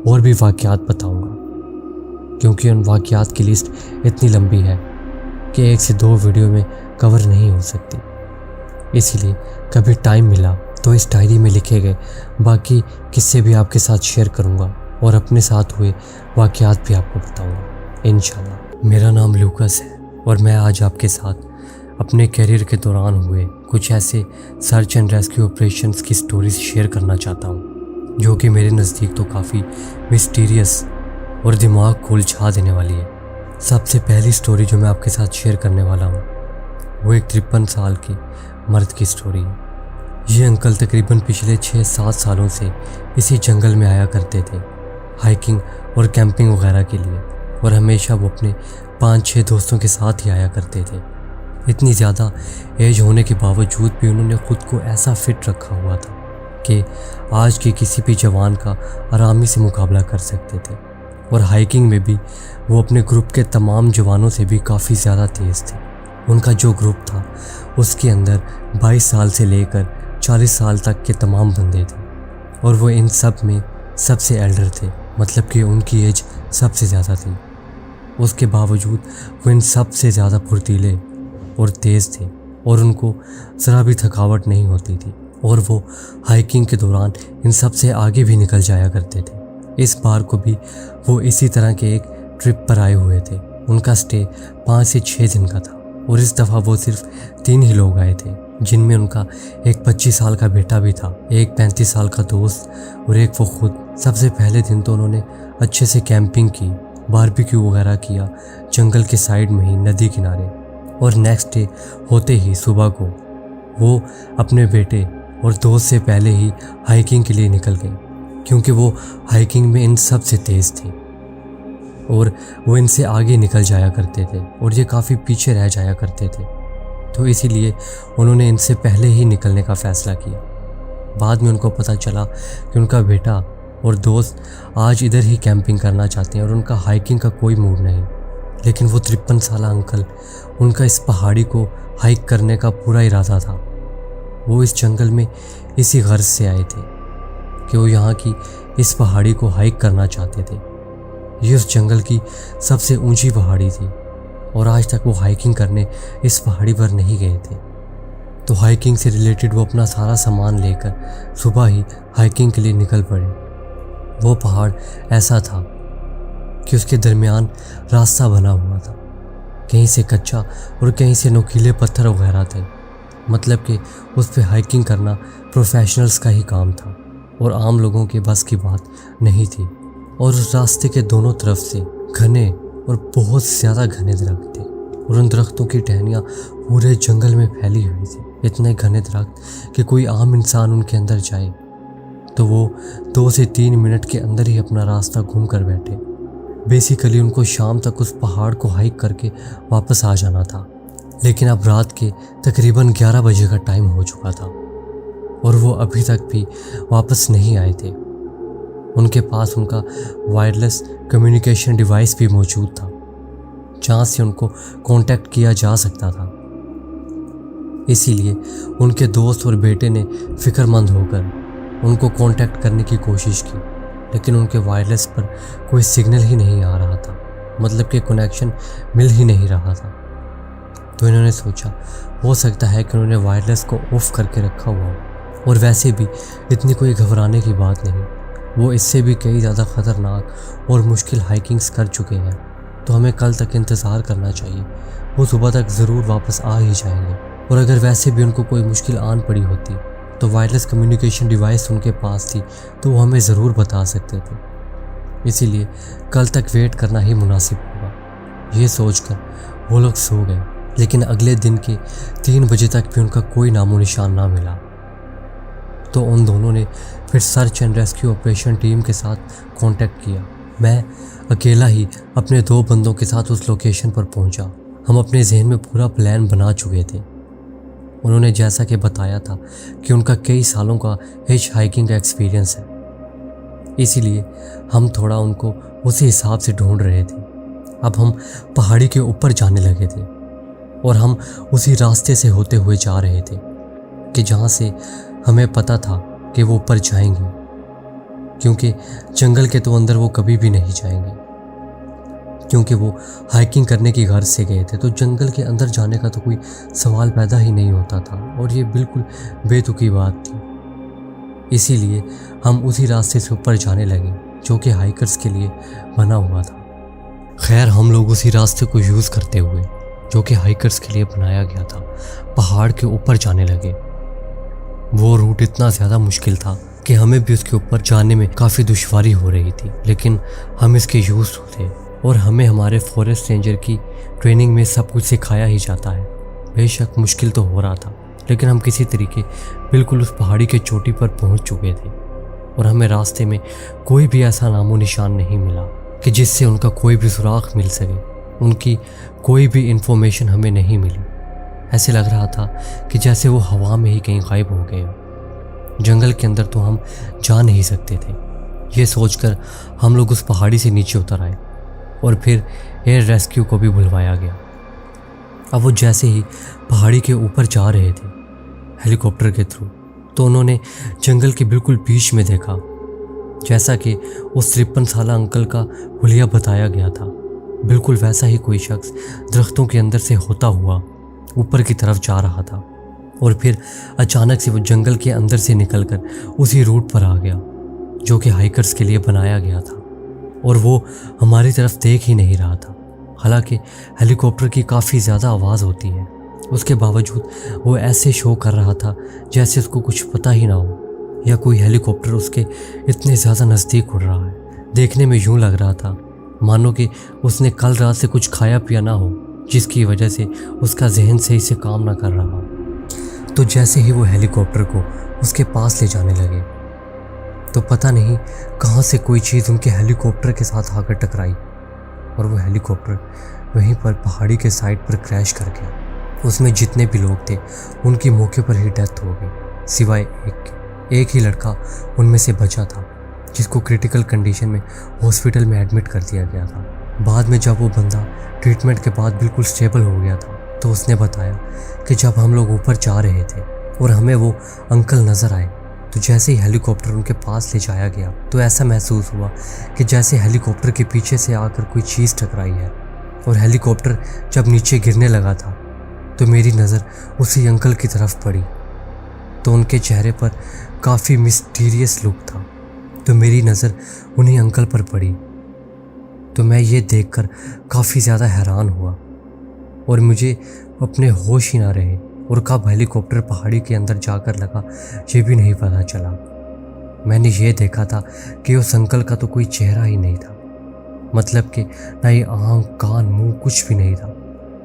Speaker 1: और भी वाक़यात बताऊँगा, क्योंकि उन वाक़यात की लिस्ट इतनी लंबी है कि 1 से 2 वीडियो में कवर नहीं हो सकती। इसीलिए कभी टाइम मिला तो इस डायरी में लिखे गए बाकी किस्से भी आपके साथ शेयर करूँगा और अपने साथ हुए वाक़यात भी आपको बताऊँगा इंशाल्लाह। मेरा नाम लूकस है और मैं आज आपके साथ अपने करियर के दौरान हुए कुछ ऐसे सर्च एंड रेस्क्यू ऑपरेशंस की स्टोरीज शेयर करना चाहता हूँ जो कि मेरे नज़दीक तो काफ़ी मिस्टीरियस और दिमाग को उलझा देने वाली है। सबसे पहली स्टोरी जो मैं आपके साथ शेयर करने वाला हूँ वो एक 53 साल के मर्द की स्टोरी है। ये अंकल तकरीबन पिछले 6-7 सालों से इसी जंगल में आया करते थे हाइकिंग और कैंपिंग वगैरह के लिए, और हमेशा वो अपने 5-6 दोस्तों के साथ ही आया करते थे। इतनी ज़्यादा एज होने के बावजूद भी उन्होंने ख़ुद को ऐसा फिट रखा हुआ था कि आज के किसी भी जवान का आरामी से मुकाबला कर सकते थे। और हाइकिंग में भी वो अपने ग्रुप के तमाम जवानों से भी काफ़ी ज़्यादा तेज़ थे। उनका जो ग्रुप था उसके अंदर 22 साल से लेकर 40 साल तक के तमाम बंदे थे और वो इन सब में सबसे एल्डर थे, मतलब कि उनकी एज सबसे ज़्यादा थी। उसके बावजूद वो इन सबसे ज़्यादा फुर्तीले और तेज़ थे और उनको ज़रा भी थकावट नहीं होती थी और वो हाइकिंग के दौरान इन सब से आगे भी निकल जाया करते थे। इस बार को भी वो इसी तरह के एक ट्रिप पर आए हुए थे। उनका स्टे 5 से 6 दिन का था और इस दफ़ा वो सिर्फ 3 ही लोग आए थे, जिनमें उनका एक 25 साल का बेटा भी था, एक 35 साल का दोस्त और एक वो खुद। सबसे पहले दिन तो उन्होंने अच्छे से कैंपिंग की, बारबेक्यू वगैरह किया जंगल के साइड में ही नदी किनारे। और नेक्स्ट डे होते ही सुबह को वो अपने बेटे और दोस्त से पहले ही हाइकिंग के लिए निकल गए, क्योंकि वो हाइकिंग में इन सब से तेज़ थे और वो इनसे आगे निकल जाया करते थे और ये काफ़ी पीछे रह जाया करते थे। तो इसीलिए उन्होंने इनसे पहले ही निकलने का फ़ैसला किया। बाद में उनको पता चला कि उनका बेटा और दोस्त आज इधर ही कैंपिंग करना चाहते हैं और उनका हाइकिंग का कोई मूड नहीं। लेकिन वो 53 साल अंकल, उनका इस पहाड़ी को हाइक करने का पूरा इरादा था। वो इस जंगल में इसी गर्ज से आए थे कि वो यहाँ की इस पहाड़ी को हाइक करना चाहते थे। ये उस जंगल की सबसे ऊंची पहाड़ी थी और आज तक वो हाइकिंग करने इस पहाड़ी पर नहीं गए थे। तो हाइकिंग से रिलेटेड वो अपना सारा सामान लेकर सुबह ही हाइकिंग के लिए निकल पड़े। वो पहाड़ ऐसा था कि उसके दरमियान रास्ता बना हुआ था, कहीं से कच्चा और कहीं से नुकीले पत्थर वगैरह थे, मतलब कि उस पर हाइकिंग करना प्रोफेशनल्स का ही काम था और आम लोगों के बस की बात नहीं थी। और उस रास्ते के दोनों तरफ से घने और बहुत ज़्यादा घने दरख्त थे और उन दरख्तों की टहनियाँ पूरे जंगल में फैली हुई थी। इतने घने दरख्त कि कोई आम इंसान उनके अंदर जाए तो वो 2 से 3 मिनट के अंदर ही अपना रास्ता घूम कर बैठे। बेसिकली उनको शाम तक उस पहाड़ को हाइक करके वापस आ जाना था। लेकिन अब रात के तकरीबन 11 बजे का टाइम हो चुका था और वो अभी तक भी वापस नहीं आए थे। उनके पास उनका वायरलेस कम्युनिकेशन डिवाइस भी मौजूद था, जहाँ से उनको कांटेक्ट किया जा सकता था। इसीलिए उनके दोस्त और बेटे ने फिक्रमंद होकर उनको कांटेक्ट करने की कोशिश की, लेकिन उनके वायरलेस पर कोई सिग्नल ही नहीं आ रहा था, मतलब कि कनेक्शन मिल ही नहीं रहा था। तो इन्होंने सोचा हो सकता है कि उन्होंने वायरलेस को ऑफ करके रखा हुआ हो। और वैसे भी इतनी कोई घबराने की बात नहीं, वो इससे भी कई ज़्यादा ख़तरनाक और मुश्किल हाइकिंग्स कर चुके हैं, तो हमें कल तक इंतज़ार करना चाहिए। वो सुबह तक ज़रूर वापस आ ही जाएंगे। और अगर वैसे भी उनको कोई मुश्किल आन पड़ी होती तो वायरलेस कम्युनिकेशन डिवाइस उनके पास थी, तो वो हमें ज़रूर बता सकते थे। इसीलिए कल तक वेट करना ही मुनासिब होगा। ये सोचकर वो लोग सो गए। लेकिन अगले दिन के 3 बजे तक भी उनका कोई नामो निशान ना मिला। तो उन दोनों ने फिर search and rescue operation team के साथ कांटेक्ट किया। मैं अकेला ही अपने 2 बंदों के साथ उस लोकेशन पर पहुंचा। हम अपने जहन में पूरा प्लान बना चुके थे। उन्होंने जैसा कि बताया था कि उनका कई सालों का हिच हाइकिंग का एक्सपीरियंस है, इसीलिए हम थोड़ा उनको उसी हिसाब से ढूंढ रहे थे। अब हम पहाड़ी के ऊपर जाने लगे थे और हम उसी रास्ते से होते हुए जा रहे थे कि जहाँ से हमें पता था कि वो ऊपर जाएंगे, क्योंकि जंगल के तो अंदर वो कभी भी नहीं जाएंगे, क्योंकि वो हाइकिंग करने की गर्ज से गए थे। तो जंगल के अंदर जाने का तो कोई सवाल पैदा ही नहीं होता था और ये बिल्कुल बेतुकी बात थी। इसीलिए हम उसी रास्ते से ऊपर जाने लगे जो कि हाइकर्स के लिए बना हुआ था। खैर, हम लोग उसी रास्ते को यूज़ करते हुए, जो कि हाइकर्स के लिए बनाया गया था, पहाड़ के ऊपर जाने लगे। वो रूट इतना ज़्यादा मुश्किल था कि हमें भी उसके ऊपर जाने में काफ़ी दुश्वारी हो रही थी, लेकिन हम इसके यूज़ थे और हमें हमारे फॉरेस्ट रेंजर की ट्रेनिंग में सब कुछ सिखाया ही जाता है। बेशक मुश्किल तो हो रहा था, लेकिन हम किसी तरीके बिल्कुल उस पहाड़ी के चोटी पर पहुंच चुके थे और हमें रास्ते में कोई भी ऐसा नामो निशान नहीं मिला कि जिससे उनका कोई भी सुराग मिल सके। उनकी कोई भी इंफॉर्मेशन हमें नहीं मिली। ऐसे लग रहा था कि जैसे वो हवा में ही कहीं गायब हो गए। जंगल के अंदर तो हम जा नहीं सकते थे। ये सोचकर हम लोग उस पहाड़ी से नीचे उतर आए और फिर एयर रेस्क्यू को भी बुलवाया गया। अब वो जैसे ही पहाड़ी के ऊपर जा रहे थे हेलीकॉप्टर के थ्रू, तो उन्होंने जंगल के बिल्कुल बीच में देखा, जैसा कि उस 53 साल अंकल का हुलिया बताया गया था, बिल्कुल वैसा ही कोई शख्स दरख्तों के अंदर से होता हुआ ऊपर की तरफ जा रहा था। और फिर अचानक से वो जंगल के अंदर से निकलकर उसी रूट पर आ गया जो कि हाइकर्स के लिए बनाया गया था, और वो हमारी तरफ देख ही नहीं रहा था। हालांकि हेलीकॉप्टर की काफ़ी ज़्यादा आवाज़ होती है, उसके बावजूद वो ऐसे शो कर रहा था जैसे उसको कुछ पता ही ना हो, या कोई हेलीकॉप्टर उसके इतने ज़्यादा नज़दीक उड़ रहा है। देखने में यूँ लग रहा था मानो कि उसने कल रात से कुछ खाया पिया ना हो, जिसकी वजह से उसका जहन सही से काम ना कर रहा हो। तो जैसे ही वो हेलीकॉप्टर को उसके पास ले जाने लगे, तो पता नहीं कहाँ से कोई चीज़ उनके हेलीकॉप्टर के साथ आकर टकराई और वो हेलीकॉप्टर वहीं पर पहाड़ी के साइड पर क्रैश कर गया। उसमें जितने भी लोग थे उनकी मौके पर ही डेथ हो गई, सिवाय एक ही लड़का उनमें से बचा था, जिसको क्रिटिकल कंडीशन में हॉस्पिटल में एडमिट कर दिया गया था। बाद में जब वो बंदा ट्रीटमेंट के बाद बिल्कुल स्टेबल हो गया था, तो उसने बताया कि जब हम लोग ऊपर जा रहे थे और हमें वो अंकल नज़र आए, तो जैसे ही हेलीकॉप्टर उनके पास ले जाया गया तो ऐसा महसूस हुआ कि जैसे हेलीकॉप्टर के पीछे से आकर कोई चीज़ टकराई है। और हेलीकॉप्टर जब नीचे गिरने लगा था तो मेरी नज़र उसी अंकल की तरफ पड़ी, तो उनके चेहरे पर काफ़ी मिस्टीरियस लुक था। तो मेरी नज़र उन्हीं अंकल पर पड़ी, तो मैं ये देखकर काफ़ी ज़्यादा हैरान हुआ और मुझे अपने होश ही ना रहे, और कब हेलीकॉप्टर पहाड़ी के अंदर जाकर लगा ये भी नहीं पता चला। मैंने ये देखा था कि उस अंकल का तो कोई चेहरा ही नहीं था, मतलब कि ना ही आँख कान मुंह कुछ भी नहीं था,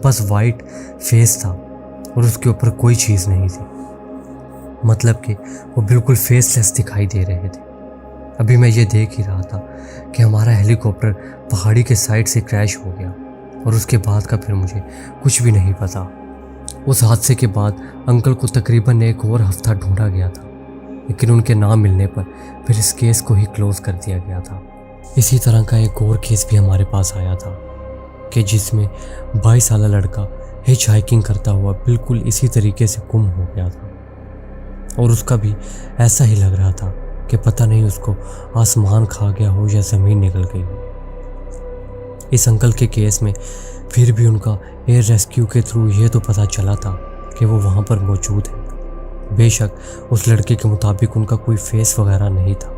Speaker 1: बस वाइट फेस था और उसके ऊपर कोई चीज़ नहीं थी, मतलब कि वो बिल्कुल फेसलेस दिखाई दे रहे थे। अभी मैं ये देख ही रहा था कि हमारा हेलीकॉप्टर पहाड़ी के साइड से क्रैश हो गया, और उसके बाद का फिर मुझे कुछ भी नहीं पता। उस हादसे के बाद अंकल को तकरीबन 1 और हफ्ता ढूंढा गया था, लेकिन उनके ना मिलने पर फिर इस केस को ही क्लोज कर दिया गया था। इसी तरह का एक और केस भी हमारे पास आया था कि जिसमें 22 साल लड़का हिच हाइकिंग करता हुआ बिल्कुल इसी तरीके से गुम हो गया था, और उसका भी ऐसा ही लग रहा था कि पता नहीं उसको आसमान खा गया हो या ज़मीन निकल गई हो। इस अंकल के केस में फिर भी उनका एयर रेस्क्यू के थ्रू ये तो पता चला था कि वो वहाँ पर मौजूद है। बेशक उस लड़के के मुताबिक उनका कोई फेस वगैरह नहीं था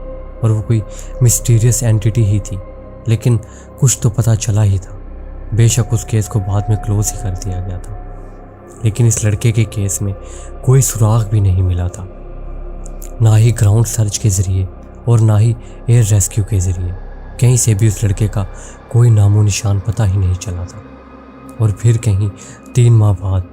Speaker 1: और वो कोई मिस्टीरियस एंटिटी ही थी, लेकिन कुछ तो पता चला ही था। बेशक उस केस को बाद में क्लोज ही कर दिया गया था, लेकिन इस लड़के के केस में कोई सुराग भी नहीं मिला था, ना ही ग्राउंड सर्च के ज़रिए और ना ही एयर रेस्क्यू के ज़रिए। कहीं से भी उस लड़के का कोई नामो निशान पता ही नहीं चला था। और फिर कहीं 3 माह बाद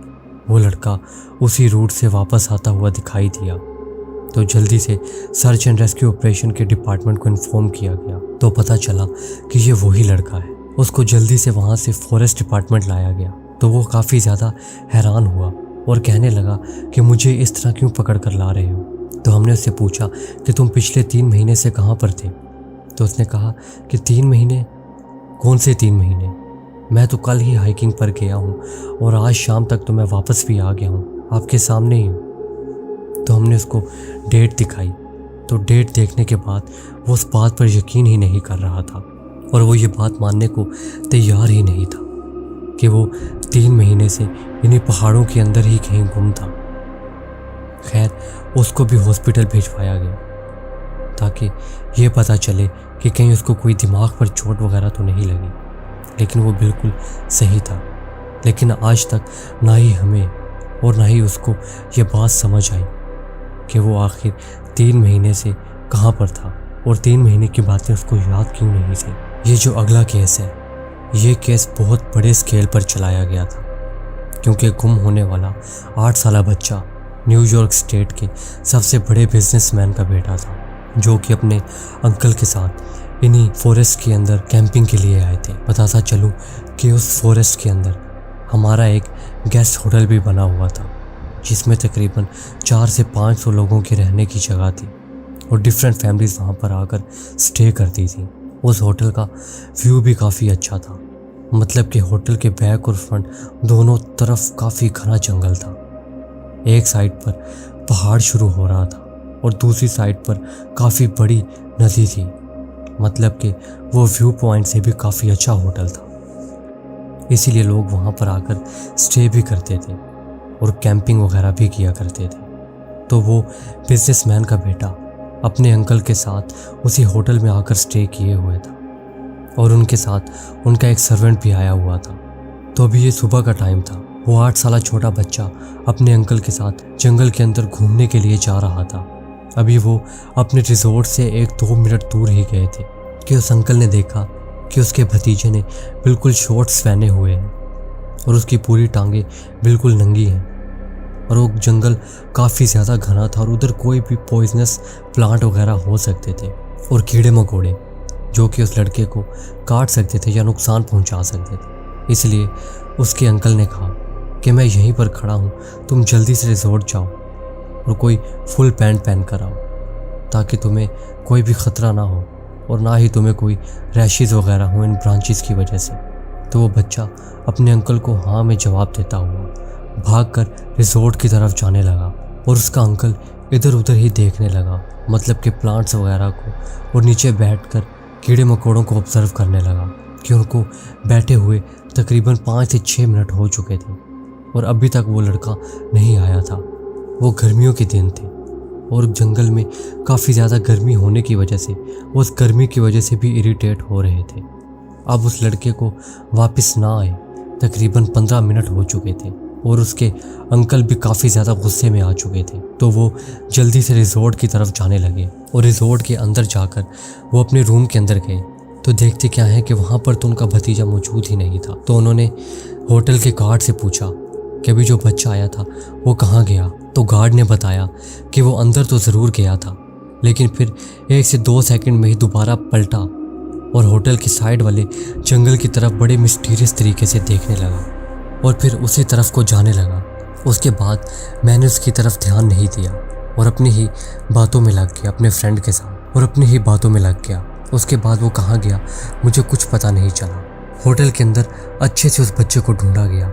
Speaker 1: वो लड़का उसी रूट से वापस आता हुआ दिखाई दिया, तो जल्दी से सर्च एंड रेस्क्यू ऑपरेशन के डिपार्टमेंट को इन्फॉर्म किया गया। तो पता चला कि ये वही लड़का है। उसको जल्दी से वहाँ से फॉरेस्ट डिपार्टमेंट लाया गया, तो वो काफ़ी ज़्यादा हैरान हुआ और कहने लगा कि मुझे इस तरह क्यों पकड़ कर ला रहे हो। तो हमने उससे पूछा कि तुम पिछले 3 महीने से कहाँ पर थे। तो उसने कहा कि 3 महीने? कौन से 3 महीने? मैं तो कल ही हाइकिंग पर गया हूँ और आज शाम तक तो मैं वापस भी आ गया हूँ, आपके सामने ही हूँ। तो हमने उसको डेट दिखाई, तो डेट देखने के बाद वो उस बात पर यकीन ही नहीं कर रहा था, और वो ये बात मानने को तैयार ही नहीं था कि वो 3 महीने से इन्हीं पहाड़ों के अंदर ही कहीं गुम था। खैर उसको भी हॉस्पिटल भिजवाया गया ताकि ये पता चले कि कहीं उसको कोई दिमाग पर चोट वगैरह तो नहीं लगी, लेकिन वो बिल्कुल सही था। लेकिन आज तक ना ही हमें और ना ही उसको ये बात समझ आई कि वो आखिर 3 महीने से कहाँ पर था और 3 महीने की बातें उसको याद क्यों नहीं थी। ये जो अगला केस है, ये केस बहुत बड़े स्केल पर चलाया गया था, क्योंकि गुम होने वाला 8 साल बच्चा न्यूयॉर्क स्टेट के सबसे बड़े बिजनेसमैन का बेटा था, जो कि अपने अंकल के साथ इन्हीं फॉरेस्ट के अंदर कैंपिंग के लिए आए थे। बताता चलूँ कि उस फॉरेस्ट के अंदर हमारा एक गेस्ट होटल भी बना हुआ था, जिसमें तकरीबन 400 से 500 लोगों के रहने की जगह थी और डिफरेंट फैमिलीज वहाँ पर आकर स्टे करती थी। उस होटल का व्यू भी काफ़ी अच्छा था, मतलब कि होटल के बैक और फ्रंट दोनों तरफ काफ़ी घना जंगल था। एक साइड पर पहाड़ शुरू हो रहा था और दूसरी साइड पर काफ़ी बड़ी नदी थी, मतलब कि वो व्यू पॉइंट से भी काफ़ी अच्छा होटल था। इसीलिए लोग वहाँ पर आकर स्टे भी करते थे और कैंपिंग वगैरह भी किया करते थे। तो वो बिजनेसमैन का बेटा अपने अंकल के साथ उसी होटल में आकर स्टे किए हुए था और उनके साथ उनका एक सर्वेंट भी आया हुआ था। तो अभी ये सुबह का टाइम था। वो 8 साल छोटा बच्चा अपने अंकल के साथ जंगल के अंदर घूमने के लिए जा रहा था। अभी वो अपने रिजॉर्ट से 1-2 मिनट दूर ही गए थे कि उस अंकल ने देखा कि उसके भतीजे ने बिल्कुल शॉर्ट्स पहने हुए हैं और उसकी पूरी टांगे बिल्कुल नंगी हैं और वो जंगल काफ़ी ज़्यादा घना था और उधर कोई भी पॉइजनस प्लांट वगैरह हो सकते थे और कीड़े मकोड़े जो कि उस लड़के को काट सकते थे या नुकसान पहुंचा सकते थे। इसलिए उसके अंकल ने कहा कि मैं यहीं पर खड़ा हूँ, तुम जल्दी से रिजॉर्ट जाओ और कोई फुल पैंट पहन कर आओ ताकि तुम्हें कोई भी ख़तरा ना हो और ना ही तुम्हें कोई रैशेज़ वगैरह हो इन ब्रांचेस की वजह से। तो वो बच्चा अपने अंकल को हाँ में जवाब देता हुआ भागकर रिजॉर्ट की तरफ जाने लगा और उसका अंकल इधर उधर ही देखने लगा, मतलब कि प्लांट्स वगैरह को, और नीचे बैठकर कीड़े मकोड़ों को ऑब्जर्व करने लगा कि उनको बैठे हुए तकरीबन 5 से 6 मिनट हो चुके थे और अभी तक वो लड़का नहीं आया था। वो गर्मियों के दिन थे और जंगल में काफ़ी ज़्यादा गर्मी होने की वजह से वो उस गर्मी की वजह से भी इरिटेट हो रहे थे। अब उस लड़के को वापस ना आए तकरीबन 15 मिनट हो चुके थे और उसके अंकल भी काफ़ी ज़्यादा गुस्से में आ चुके थे। तो वो जल्दी से रिजॉर्ट की तरफ जाने लगे और रिजॉर्ट के अंदर जाकर वो अपने रूम के अंदर गए तो देखते क्या है कि वहाँ पर तो उनका भतीजा मौजूद ही नहीं था। तो उन्होंने होटल के गार्ड से पूछा कि अभी जो बच्चा आया था वो कहाँ गया। तो गार्ड ने बताया कि वो अंदर तो ज़रूर गया था, लेकिन फिर 1 से 2 सेकंड में ही दोबारा पलटा और होटल की साइड वाले जंगल की तरफ बड़े मिस्टीरियस तरीके से देखने लगा और फिर उसी तरफ को जाने लगा। उसके बाद मैंने उसकी तरफ ध्यान नहीं दिया और अपनी ही बातों में लग गया अपने फ्रेंड के साथ और अपनी ही बातों में लग गया। उसके बाद वो कहाँ गया मुझे कुछ पता नहीं चला। होटल के अंदर अच्छे से उस बच्चे को ढूंढा गया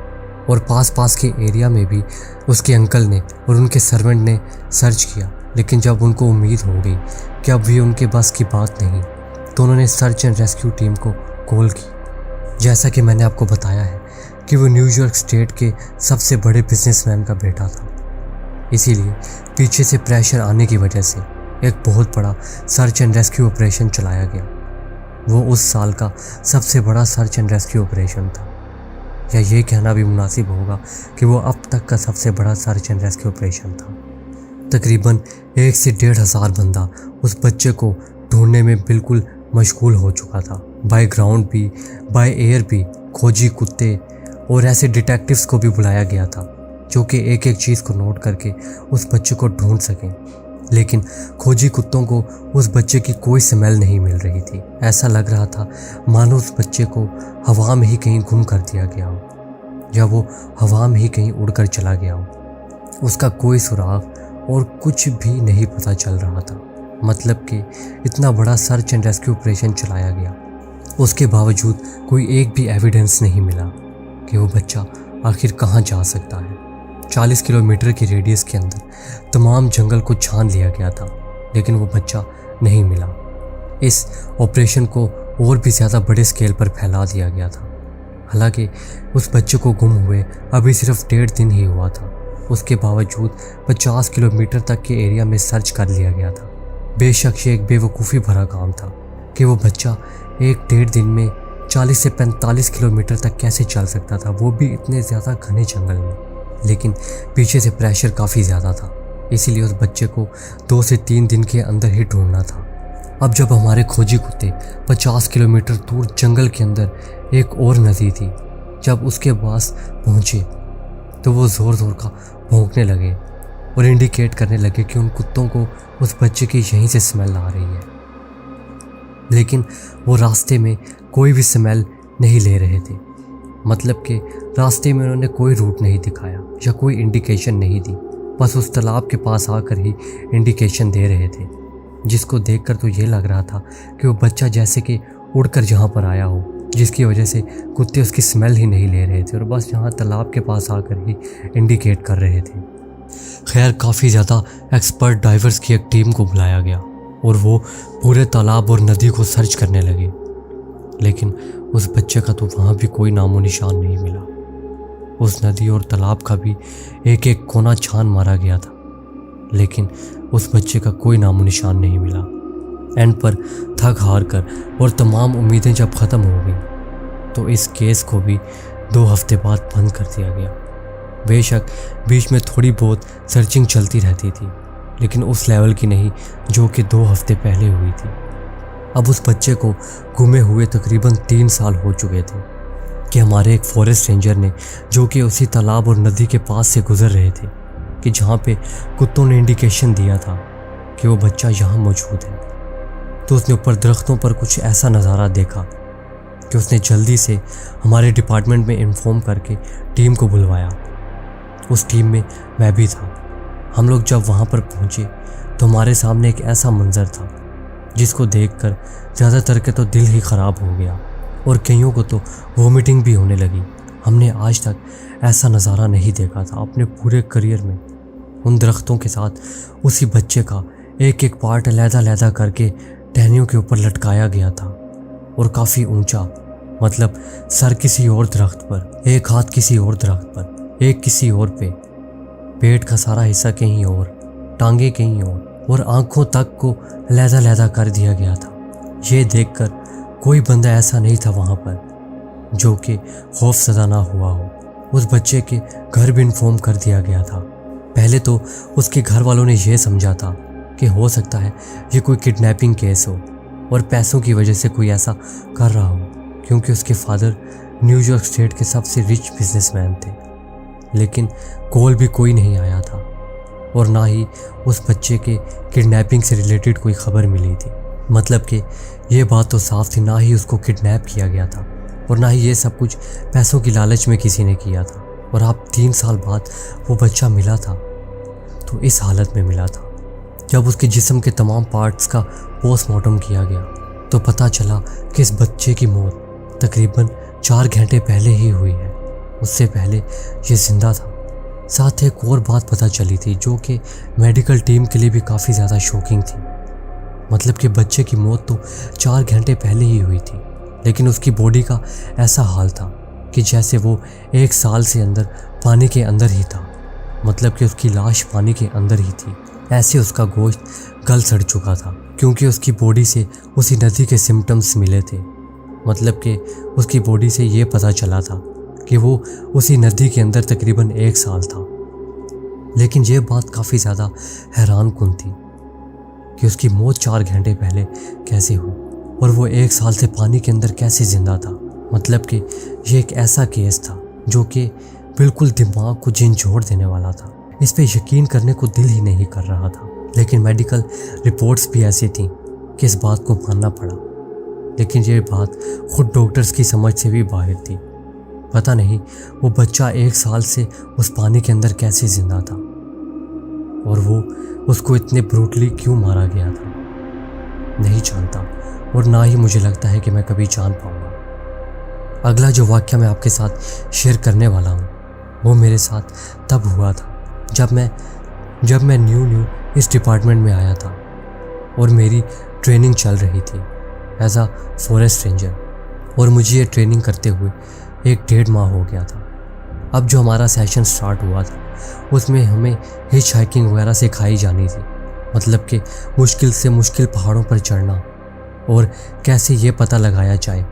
Speaker 1: और पास के एरिया में भी उसके अंकल ने और उनके सर्वेंट ने सर्च किया, लेकिन जब उनको उम्मीद हो गई कि अब भी उनके बस की बात नहीं तो उन्होंने सर्च एंड रेस्क्यू टीम को कॉल की। जैसा कि मैंने आपको बताया है कि वो न्यूयॉर्क स्टेट के सबसे बड़े बिजनेसमैन का बेटा था, इसीलिए पीछे से प्रेशर आने की वजह से एक बहुत बड़ा सर्च एंड रेस्क्यू ऑपरेशन चलाया गया। वो उस साल का सबसे बड़ा सर्च एंड रेस्क्यू ऑपरेशन था, या ये कहना भी मुनासिब होगा कि वो अब तक का सबसे बड़ा सर्च एंड रेस्क्यू ऑपरेशन था। तकरीबन 1 से 1,500 बंदा उस बच्चे को ढूंढने में बिल्कुल मशगूल हो चुका था। बाय ग्राउंड भी बाय एयर भी खोजी कुत्ते और ऐसे डिटेक्टिव्स को भी बुलाया गया था जो कि एक एक चीज़ को नोट करके उस बच्चे को ढूंढ सकें, लेकिन खोजी कुत्तों को उस बच्चे की कोई स्मेल नहीं मिल रही थी। ऐसा लग रहा था मानो उस बच्चे को हवा में ही कहीं गुम कर दिया गया हो या वो हवा में ही कहीं उड़कर चला गया हो। उसका कोई सुराग और कुछ भी नहीं पता चल रहा था, मतलब कि इतना बड़ा सर्च एंड रेस्क्यू ऑपरेशन चलाया गया, उसके बावजूद कोई एक भी एविडेंस नहीं मिला कि वो बच्चा आखिर कहाँ जा सकता है। 40 किलोमीटर की रेडियस के अंदर तमाम जंगल को छान लिया गया था, लेकिन वो बच्चा नहीं मिला। इस ऑपरेशन को और भी ज़्यादा बड़े स्केल पर फैला दिया गया था। हालांकि उस बच्चे को गुम हुए अभी सिर्फ 1.5 दिन ही हुआ था, उसके बावजूद 50 किलोमीटर तक के एरिया में सर्च कर लिया गया था। बेशक ये एक बेवकूफ़ी भरा काम था कि वो बच्चा 1-1.5 दिन में 40 से 45 किलोमीटर तक कैसे चल सकता था, वो भी इतने ज़्यादा घने जंगल में। लेकिन पीछे से प्रेशर काफ़ी ज़्यादा था, इसीलिए उस बच्चे को 2 से 3 दिन के अंदर ही ढूंढना था। अब जब हमारे खोजी कुत्ते 50 किलोमीटर दूर जंगल के अंदर एक और नदी थी, जब उसके पास पहुँचे तो वो ज़ोर ज़ोर का भौंकने लगे और इंडिकेट करने लगे कि उन कुत्तों को उस बच्चे की यहीं से स्मेल आ रही है। लेकिन वो रास्ते में कोई भी स्मेल नहीं ले रहे थे, मतलब कि रास्ते में उन्होंने कोई रूट नहीं दिखाया या कोई इंडिकेशन नहीं दी बस उस तालाब के पास आकर ही इंडिकेशन दे रहे थे, जिसको देखकर तो ये लग रहा था कि वो बच्चा जैसे कि उड़कर जहाँ पर आया हो, जिसकी वजह से कुत्ते उसकी स्मेल ही नहीं ले रहे थे और बस यहाँ तालाब के पास आकर ही इंडिकेट कर रहे थे। खैर, काफ़ी ज़्यादा एक्सपर्ट डाइवर्स की एक टीम को बुलाया गया और वो पूरे तालाब और नदी को सर्च करने लगे, लेकिन उस बच्चे का तो वहाँ भी कोई नामो निशान नहीं मिला। उस नदी और तालाब का भी एक एक कोना छान मारा गया था, लेकिन उस बच्चे का कोई नामो निशान नहीं मिला। एंड पर थक हार कर और तमाम उम्मीदें जब ख़त्म हो गई तो इस केस को भी 2 हफ्ते बाद बंद कर दिया गया। बेशक बीच में थोड़ी बहुत सर्चिंग चलती रहती थी, लेकिन उस लेवल की नहीं जो कि 2 हफ्ते पहले हुई थी। अब उस बच्चे को गुमे हुए तकरीबन 3 साल हो चुके थे कि हमारे एक फॉरेस्ट रेंजर ने, जो कि उसी तालाब और नदी के पास से गुजर रहे थे कि जहाँ पे कुत्तों ने इंडिकेशन दिया था कि वो बच्चा यहाँ मौजूद है, तो उसने ऊपर दरख्तों पर कुछ ऐसा नज़ारा देखा कि उसने जल्दी से हमारे डिपार्टमेंट में इन्फॉर्म करके टीम को बुलवाया। उस टीम में मैं भी था। हम लोग जब वहाँ पर पहुँचे तो हमारे सामने एक ऐसा मंजर था जिसको देखकर ज़्यादातर के तो दिल ही ख़राब हो गया और कईयों को तो वोमिटिंग भी होने लगी। हमने आज तक ऐसा नज़ारा नहीं देखा था अपने पूरे करियर में। उन दरख्तों के साथ उसी बच्चे का एक एक पार्ट अलहदा करके टहनियों के ऊपर लटकाया गया था और काफ़ी ऊंचा, मतलब सर किसी और दरख्त पर, एक हाथ किसी और दरख्त पर, एक किसी और पे, पेट का सारा हिस्सा कहीं और, टांगे कहीं और आंखों तक को अलहदा कर दिया गया था। ये देखकर कोई बंदा ऐसा नहीं था वहाँ पर जो कि खौफज़दा ना हुआ हो। उस बच्चे के घर भी इन्फॉर्म कर दिया गया था। पहले तो उसके घर वालों ने यह समझा था कि हो सकता है ये कोई किडनैपिंग केस हो और पैसों की वजह से कोई ऐसा कर रहा हो, क्योंकि उसके फादर न्यूयॉर्क स्टेट के सबसे रिच बिजनेसमैन थे। लेकिन कॉल भी कोई नहीं आया था और ना ही उस बच्चे के किडनैपिंग से रिलेटेड कोई खबर मिली थी। मतलब कि ये बात तो साफ थी, ना ही उसको किडनैप किया गया था और ना ही ये सब कुछ पैसों की लालच में किसी ने किया था। और अब 3 साल बाद वो बच्चा मिला था तो इस हालत में मिला था। जब उसके जिस्म के तमाम पार्ट्स का पोस्टमार्टम किया गया तो पता चला कि इस बच्चे की मौत तकरीबन 4 घंटे पहले ही हुई है। उससे पहले ये जिंदा था। साथ ही एक और बात पता चली थी जो कि मेडिकल टीम के लिए भी काफ़ी ज़्यादा शॉकिंग थी। मतलब कि बच्चे की मौत तो 4 घंटे पहले ही हुई थी, लेकिन उसकी बॉडी का ऐसा हाल था कि जैसे वो 1 साल से अंदर पानी के अंदर ही था। मतलब कि उसकी लाश पानी के अंदर ही थी। ऐसे उसका गोश्त गल सड़ चुका था क्योंकि उसकी बॉडी से उसी नदी के सिम्टम्स मिले थे। मतलब कि उसकी बॉडी से ये पता चला था कि वो उसी नदी के अंदर तकरीबन 1 साल था। लेकिन ये बात काफ़ी ज़्यादा हैरान कुन थी कि उसकी मौत 4 घंटे पहले कैसे हुई और वो 1 साल से पानी के अंदर कैसे जिंदा था। मतलब कि ये एक ऐसा केस था जो कि बिल्कुल दिमाग को झंझोड़ देने वाला था। इस पे यकीन करने को दिल ही नहीं कर रहा था। लेकिन मेडिकल रिपोर्ट्स भी ऐसी थीं कि इस बात को मानना पड़ा। लेकिन ये बात खुद डॉक्टर्स की समझ से भी बाहर थी। पता नहीं वो बच्चा 1 साल से उस पानी के अंदर कैसे जिंदा था और वो उसको इतने ब्रूटली क्यों मारा गया था नहीं जानता, और ना ही मुझे लगता है कि मैं कभी जान पाऊंगा। अगला जो वाक़या मैं आपके साथ शेयर करने वाला हूँ वो मेरे साथ तब हुआ था जब मैं न्यू इस डिपार्टमेंट में आया था और मेरी ट्रेनिंग चल रही थी एज अ फॉरेस्ट रेंजर, और मुझे ये ट्रेनिंग करते हुए 1-1.5 माह हो गया था। अब जो हमारा सेशन स्टार्ट हुआ था उसमें हमें हिच हाइकिंग वगैरह सिखाई जानी थी। मतलब कि मुश्किल से मुश्किल पहाड़ों पर चढ़ना और कैसे ये पता लगाया जाए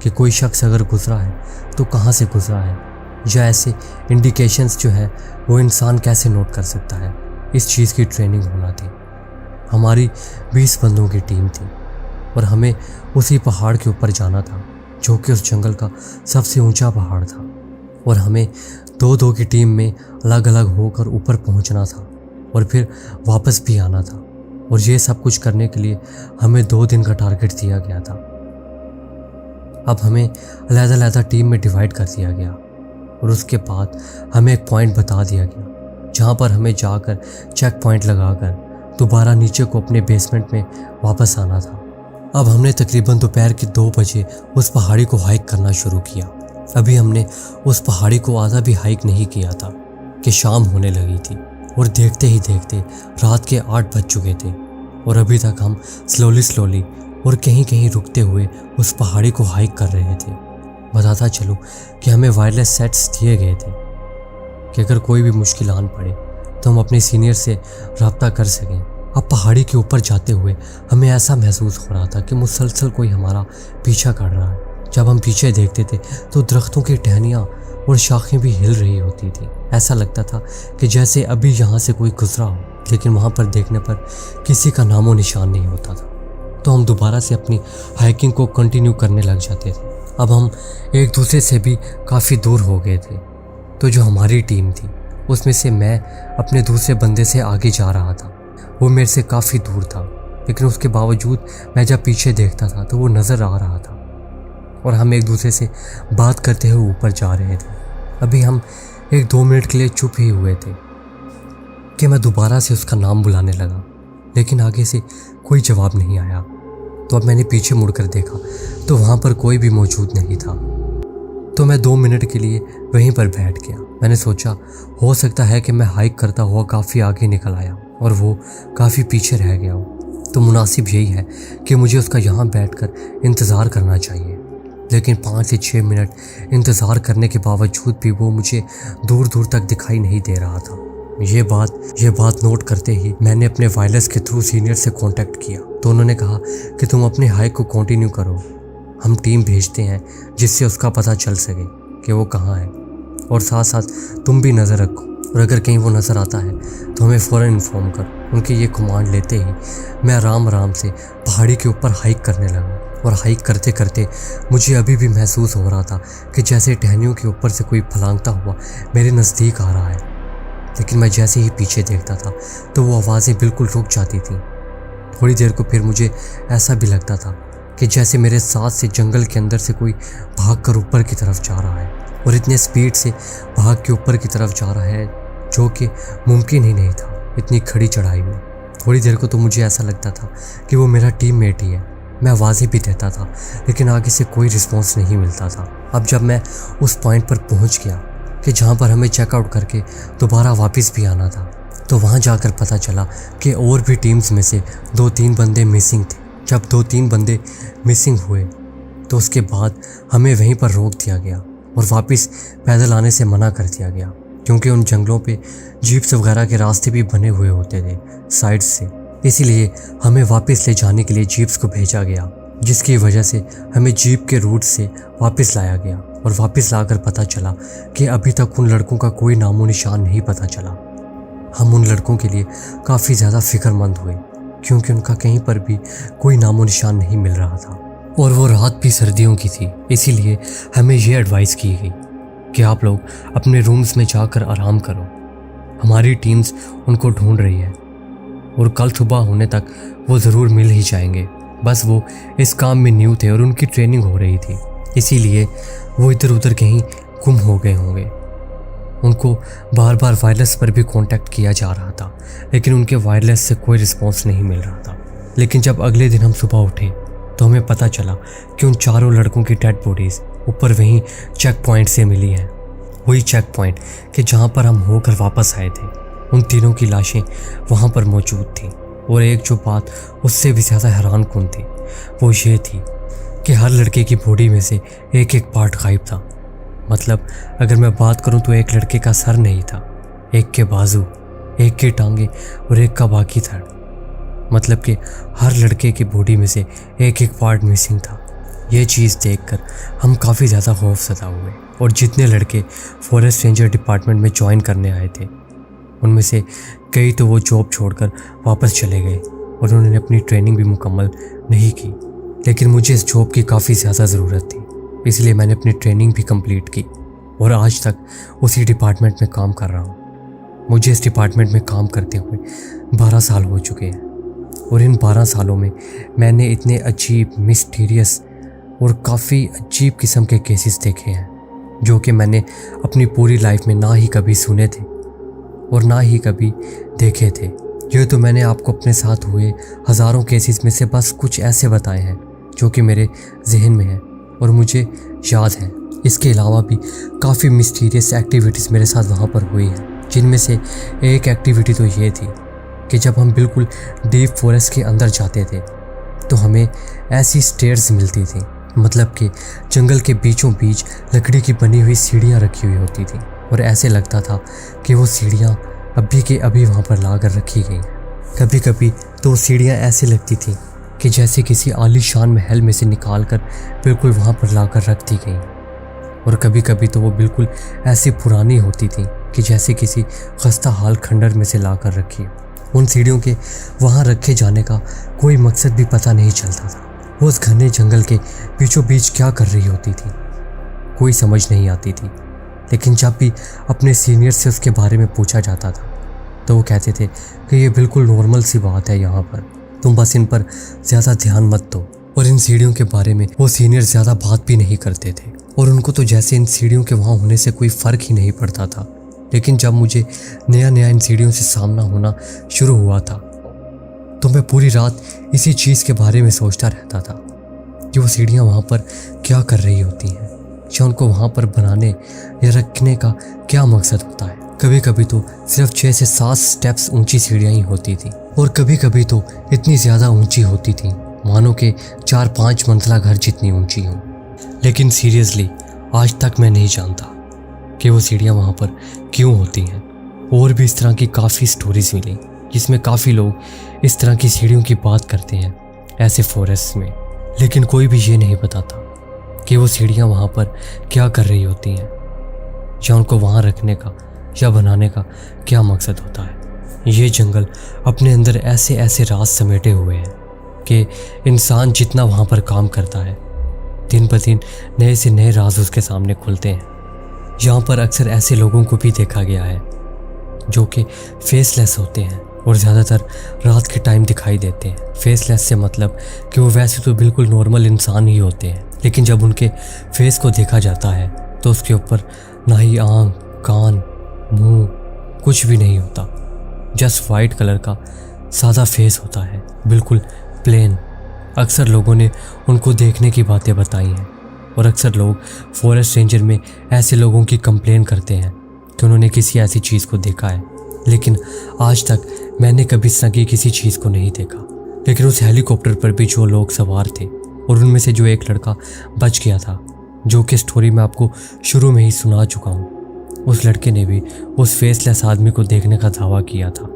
Speaker 1: कि कोई शख्स अगर गुजरा है तो कहाँ से गुजरा है, या ऐसे इंडिकेशंस जो है वो इंसान कैसे नोट कर सकता है। इस चीज़ की ट्रेनिंग होना थी। हमारी 20 बंदों की टीम थी और हमें उसी पहाड़ के ऊपर जाना था जो कि उस जंगल का सबसे ऊंचा पहाड़ था, और हमें 2-2 की टीम में अलग अलग होकर ऊपर पहुंचना था और फिर वापस भी आना था। और ये सब कुछ करने के लिए हमें 2 दिन का टारगेट दिया गया था। अब हमें अलग-अलग टीम में डिवाइड कर दिया गया और उसके बाद हमें एक पॉइंट बता दिया गया जहाँ पर हमें जाकर चेक पॉइंट लगाकर दोबारा नीचे को अपने बेसमेंट में वापस आना था। अब हमने तकरीबन दोपहर के 2 बजे उस पहाड़ी को हाइक करना शुरू किया। अभी हमने उस पहाड़ी को आधा भी हाइक नहीं किया था कि शाम होने लगी थी और देखते ही देखते रात के 8 बज चुके थे और अभी तक हम स्लोली और कहीं कहीं रुकते हुए उस पहाड़ी को हाइक कर रहे थे। बताता चलूँ कि हमें वायरलेस सेट्स दिए गए थे कि अगर कोई भी मुश्किल आन पड़े तो हम अपने सीनियर से रब्ता कर सकें। अब पहाड़ी के ऊपर जाते हुए हमें ऐसा महसूस हो रहा था कि मुसलसल कोई हमारा पीछा कर रहा है। जब हम पीछे देखते थे तो दरख्तों की टहनियाँ और शाखें भी हिल रही होती थी। ऐसा लगता था कि जैसे अभी यहाँ से कोई गुजरा हो, लेकिन वहाँ पर देखने पर किसी का नामो निशान नहीं होता था। तो हम दोबारा से अपनी हाइकिंग को कंटिन्यू करने लग जाते थे। अब हम एक दूसरे से भी काफ़ी दूर हो गए थे। तो जो हमारी टीम थी उसमें से मैं अपने दूसरे बंदे से आगे जा रहा था। वो मेरे से काफ़ी दूर था, लेकिन उसके बावजूद मैं जब पीछे देखता था तो वो नज़र आ रहा था और हम एक दूसरे से बात करते हुए ऊपर जा रहे थे। अभी हम 1-2 मिनट के लिए चुप ही हुए थे कि मैं दोबारा से उसका नाम बुलाने लगा, लेकिन आगे से कोई जवाब नहीं आया। तो अब मैंने पीछे मुड़कर देखा तो वहाँ पर कोई भी मौजूद नहीं था। तो मैं 2 मिनट के लिए वहीं पर बैठ गया। मैंने सोचा हो सकता है कि मैं हाइक करता हुआ काफ़ी आगे निकल आया और वो काफ़ी पीछे रह गया हो। तो मुनासिब यही है कि मुझे उसका यहाँ बैठकर इंतज़ार करना चाहिए। लेकिन 5 से 6 मिनट इंतज़ार करने के बावजूद भी वो मुझे दूर दूर तक दिखाई नहीं दे रहा था। ये बात नोट करते ही मैंने अपने वायरलेस के थ्रू सीनियर से कांटेक्ट किया। तो उन्होंने कहा कि तुम अपने हाइक को कंटिन्यू करो, हम टीम भेजते हैं जिससे उसका पता चल सके कि वो कहाँ है, और साथ साथ तुम भी नज़र रखो और अगर कहीं वो नज़र आता है तो हमें फ़ौरन इन्फॉर्म करो। उनके ये कमांड लेते ही मैं आराम से पहाड़ी के ऊपर हाइक करने लगा और हाइक करते करते मुझे अभी भी महसूस हो रहा था कि जैसे टहनियों के ऊपर से कोई फलांगता हुआ मेरे नज़दीक आ रहा है। लेकिन मैं जैसे ही पीछे देखता था तो वो आवाज़ें बिल्कुल रुक जाती थीं। थोड़ी देर को फिर मुझे ऐसा भी लगता था कि जैसे मेरे साथ से जंगल के अंदर से कोई भागकर ऊपर की तरफ जा रहा है और इतने स्पीड से भाग के ऊपर की तरफ जा रहा है जो कि मुमकिन ही नहीं था इतनी खड़ी चढ़ाई में। थोड़ी देर को तो मुझे ऐसा लगता था कि वो मेरा टीममेट ही है। मैं आवाज़ें भी देता था लेकिन आगे से कोई रिस्पॉन्स नहीं मिलता था। अब जब मैं उस पॉइंट पर पहुंच गया कि जहां पर हमें चेकआउट करके दोबारा वापस भी आना था, तो वहां जाकर पता चला कि और भी टीम्स में से 2-3 बंदे मिसिंग थे। जब 2-3 बंदे मिसिंग हुए तो उसके बाद हमें वहीं पर रोक दिया गया और वापस पैदल आने से मना कर दिया गया, क्योंकि उन जंगलों पे जीप्स वगैरह के रास्ते भी बने हुए होते थे साइड से। इसीलिए हमें वापस ले जाने के लिए जीप्स को भेजा गया, जिसकी वजह से हमें जीप के रूट से वापस लाया गया और वापस लाकर पता चला कि अभी तक उन लड़कों का कोई नामो निशान नहीं पता चला। हम उन लड़कों के लिए काफ़ी ज़्यादा फिक्रमंद हुए, क्योंकि उनका कहीं पर भी कोई नामो निशान नहीं मिल रहा था और वो रात भी सर्दियों की थी। इसीलिए हमें ये एडवाइस की गई कि आप लोग अपने रूम्स में जाकर आराम करो, हमारी टीम्स उनको ढूंढ रही है और कल सुबह होने तक वो ज़रूर मिल ही जाएंगे। बस वो इस काम में न्यू थे और उनकी ट्रेनिंग हो रही थी, इसीलिए वो इधर उधर कहीं गुम हो गए होंगे। उनको बार बार वायरलेस पर भी कांटेक्ट किया जा रहा था, लेकिन उनके वायरलेस से कोई रिस्पॉन्स नहीं मिल रहा था। लेकिन जब अगले दिन हम सुबह उठे तो हमें पता चला कि उन चारों लड़कों की डेड बॉडीज़ ऊपर वहीं चेक पॉइंट से मिली हैं। वही चेक पॉइंट कि जहाँ पर हम होकर वापस आए थे। उन तीनों की लाशें वहाँ पर मौजूद थीं और एक जो बात उससे भी ज़्यादा हैरानकुन थी वो ये थी कि हर लड़के की बॉडी में से एक एक पार्ट गायब था। मतलब अगर मैं बात करूं तो एक लड़के का सर नहीं था, एक के बाजू, एक की टांगे और एक का बाकी थर्ड। मतलब कि हर लड़के की बॉडी में से एक एक पार्ट मिसिंग था। ये चीज़ देखकर हम काफ़ी ज़्यादा खौफज़दा हुए और जितने लड़के फॉरेस्ट रेंजर डिपार्टमेंट में ज्वाइन करने आए थे उनमें से कई तो वो जॉब छोड़कर वापस चले गए और उन्होंने अपनी ट्रेनिंग भी मुकम्मल नहीं की। लेकिन मुझे इस जॉब की काफ़ी ज़्यादा ज़रूरत थी, इसलिए मैंने अपनी ट्रेनिंग भी कंप्लीट की और आज तक उसी डिपार्टमेंट में काम कर रहा हूँ। मुझे इस डिपार्टमेंट में काम करते हुए 12 साल हो चुके हैं और इन 12 सालों में मैंने इतने अजीब, मिस्टीरियस और काफ़ी अजीब किस्म के केसेस देखे हैं जो कि मैंने अपनी पूरी लाइफ में ना ही कभी सुने थे और ना ही कभी देखे थे। ये तो मैंने आपको अपने साथ हुए हज़ारों केसेस में से बस कुछ ऐसे बताए हैं जो कि मेरे जहन में हैं और मुझे याद हैं। इसके अलावा भी काफ़ी मिस्टीरियस एक्टिविटीज़ मेरे साथ वहाँ पर हुई हैं, जिनमें से एक एक्टिविटी तो ये थी कि जब हम बिल्कुल डीप फॉरेस्ट के अंदर जाते थे तो हमें ऐसी स्टेयर्स मिलती थी, मतलब कि जंगल के बीचों बीच लकड़ी की बनी हुई सीढ़ियाँ रखी हुई होती थी और ऐसे लगता था कि वो सीढ़ियाँ अभी के अभी वहाँ पर ला कर रखी गई। कभी कभी तो वो सीढ़ियाँ ऐसी लगती थी कि जैसे किसी आलीशान महल में से निकाल कर बिल्कुल वहाँ पर ला कर रख दी गई, और कभी कभी तो वो बिल्कुल ऐसी पुरानी होती थी कि जैसे किसी खस्ता हाल खंडर में से ला कर रखी। उन सीढ़ियों के वहाँ रखे जाने का कोई मकसद भी पता नहीं चलता था। वो उस घने जंगल के बीचों बीच क्या कर रही होती थी कोई समझ नहीं आती थी, लेकिन जब भी अपने सीनियर से उसके बारे में पूछा जाता था तो वो कहते थे कि ये बिल्कुल नॉर्मल सी बात है यहाँ पर, तुम बस इन पर ज़्यादा ध्यान मत दो। और इन सीढ़ियों के बारे में वो सीनियर ज़्यादा बात भी नहीं करते थे और उनको तो जैसे इन सीढ़ियों के वहाँ होने से कोई फ़र्क ही नहीं पड़ता था। लेकिन जब मुझे नया नया इन सीढ़ियों से सामना होना शुरू हुआ था तो मैं पूरी रात इसी चीज़ के बारे में सोचता रहता था कि वो सीढ़ियाँ वहाँ पर क्या कर रही होती हैं, या उनको वहाँ पर बनाने या रखने का क्या मकसद होता है। कभी कभी तो सिर्फ 6 से 7 स्टेप्स ऊंची सीढ़ियाँ ही होती थी और कभी कभी तो इतनी ज़्यादा ऊंची होती थी मानो के 4-5 मंजिला घर जितनी ऊंची हो। लेकिन सीरियसली आज तक मैं नहीं जानता कि वो सीढ़ियाँ वहाँ पर क्यों होती हैं। और भी इस तरह की काफ़ी स्टोरीज मिली जिसमें काफ़ी लोग इस तरह की सीढ़ियों की बात करते हैं ऐसे फॉरेस्ट में, लेकिन कोई भी ये नहीं बताता कि वो सीढ़ियाँ वहाँ पर क्या कर रही होती हैं या उनको वहाँ रखने का या बनाने का क्या मकसद होता है। ये जंगल अपने अंदर ऐसे ऐसे राज समेटे हुए हैं कि इंसान जितना वहाँ पर काम करता है दिन ब दिन नए से नए राज उसके सामने खुलते हैं। यहाँ पर अक्सर ऐसे लोगों को भी देखा गया है जो कि फेसलेस होते हैं और ज़्यादातर रात के टाइम दिखाई देते हैं। फेसलेस से मतलब कि वो वैसे तो बिल्कुल नॉर्मल इंसान ही होते हैं, लेकिन जब उनके फेस को देखा जाता है तो उसके ऊपर ना ही आँख, कान, मुंह कुछ भी नहीं होता, जस्ट वाइट कलर का सादा फेस होता है, बिल्कुल प्लेन। अक्सर लोगों ने उनको देखने की बातें बताई हैं और अक्सर लोग फॉरेस्ट रेंजर में ऐसे लोगों की कंप्लेन करते हैं कि उन्होंने किसी ऐसी चीज़ को देखा है, लेकिन आज तक मैंने कभी इस तरह की किसी चीज़ को नहीं देखा। लेकिन उस हेलीकॉप्टर पर भी जो लोग सवार थे और उनमें से जो एक लड़का बच गया था, जो कि स्टोरी मैं आपको शुरू में ही सुना चुका हूँ, उस लड़के ने भी उस फेसलेस आदमी को देखने का दावा किया था।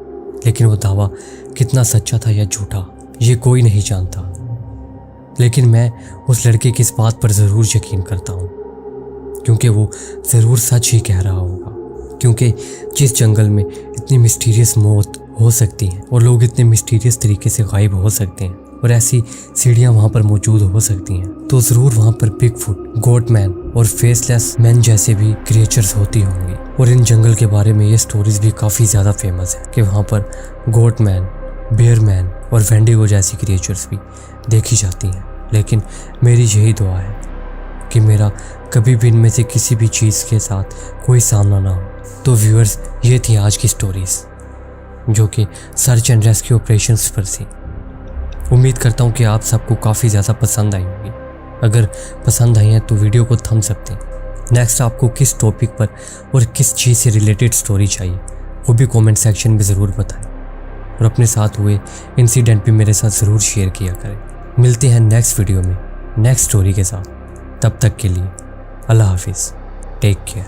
Speaker 1: लेकिन वो दावा कितना सच्चा था या झूठा ये कोई नहीं जानता, लेकिन मैं उस लड़के की इस बात पर ज़रूर यकीन करता हूँ क्योंकि वो ज़रूर सच ही कह रहा होगा। क्योंकि जिस जंगल में इतनी मिस्टीरियस मौत हो सकती है और लोग इतने मिस्टीरियस तरीके से गायब हो सकते हैं और ऐसी सीढ़ियाँ वहाँ पर मौजूद हो सकती हैं, तो ज़रूर वहाँ पर बिगफुट, गोटमैन और फेसलेस मैन जैसे भी क्रिएचर्स होती होंगी। और इन जंगल के बारे में ये स्टोरीज भी काफ़ी ज़्यादा फेमस है कि वहाँ पर गोटमैन, बेयरमैन और वेंडिगो जैसी क्रिएचर्स भी देखी जाती हैं। लेकिन मेरी यही दुआ है कि मेरा कभी भी इनमें से किसी भी चीज़ के साथ कोई सामना ना हो। तो व्यूअर्स, ये थी आज की स्टोरीज़ जो कि सर्च एंड रेस्क्यू ऑपरेशंस पर थी। उम्मीद करता हूँ कि आप सबको काफ़ी ज़्यादा पसंद आई होंगी। अगर पसंद आई हैं तो वीडियो को थम्स अप दें। नेक्स्ट आपको किस टॉपिक पर और किस चीज़ से रिलेटेड स्टोरी चाहिए वो भी कमेंट सेक्शन में ज़रूर बताएं और अपने साथ हुए इंसिडेंट भी मेरे साथ ज़रूर शेयर किया करें। मिलते हैं नेक्स्ट वीडियो में नेक्स्ट स्टोरी के साथ। तब तक के लिए अल्लाह हाफिज़, टेक केयर।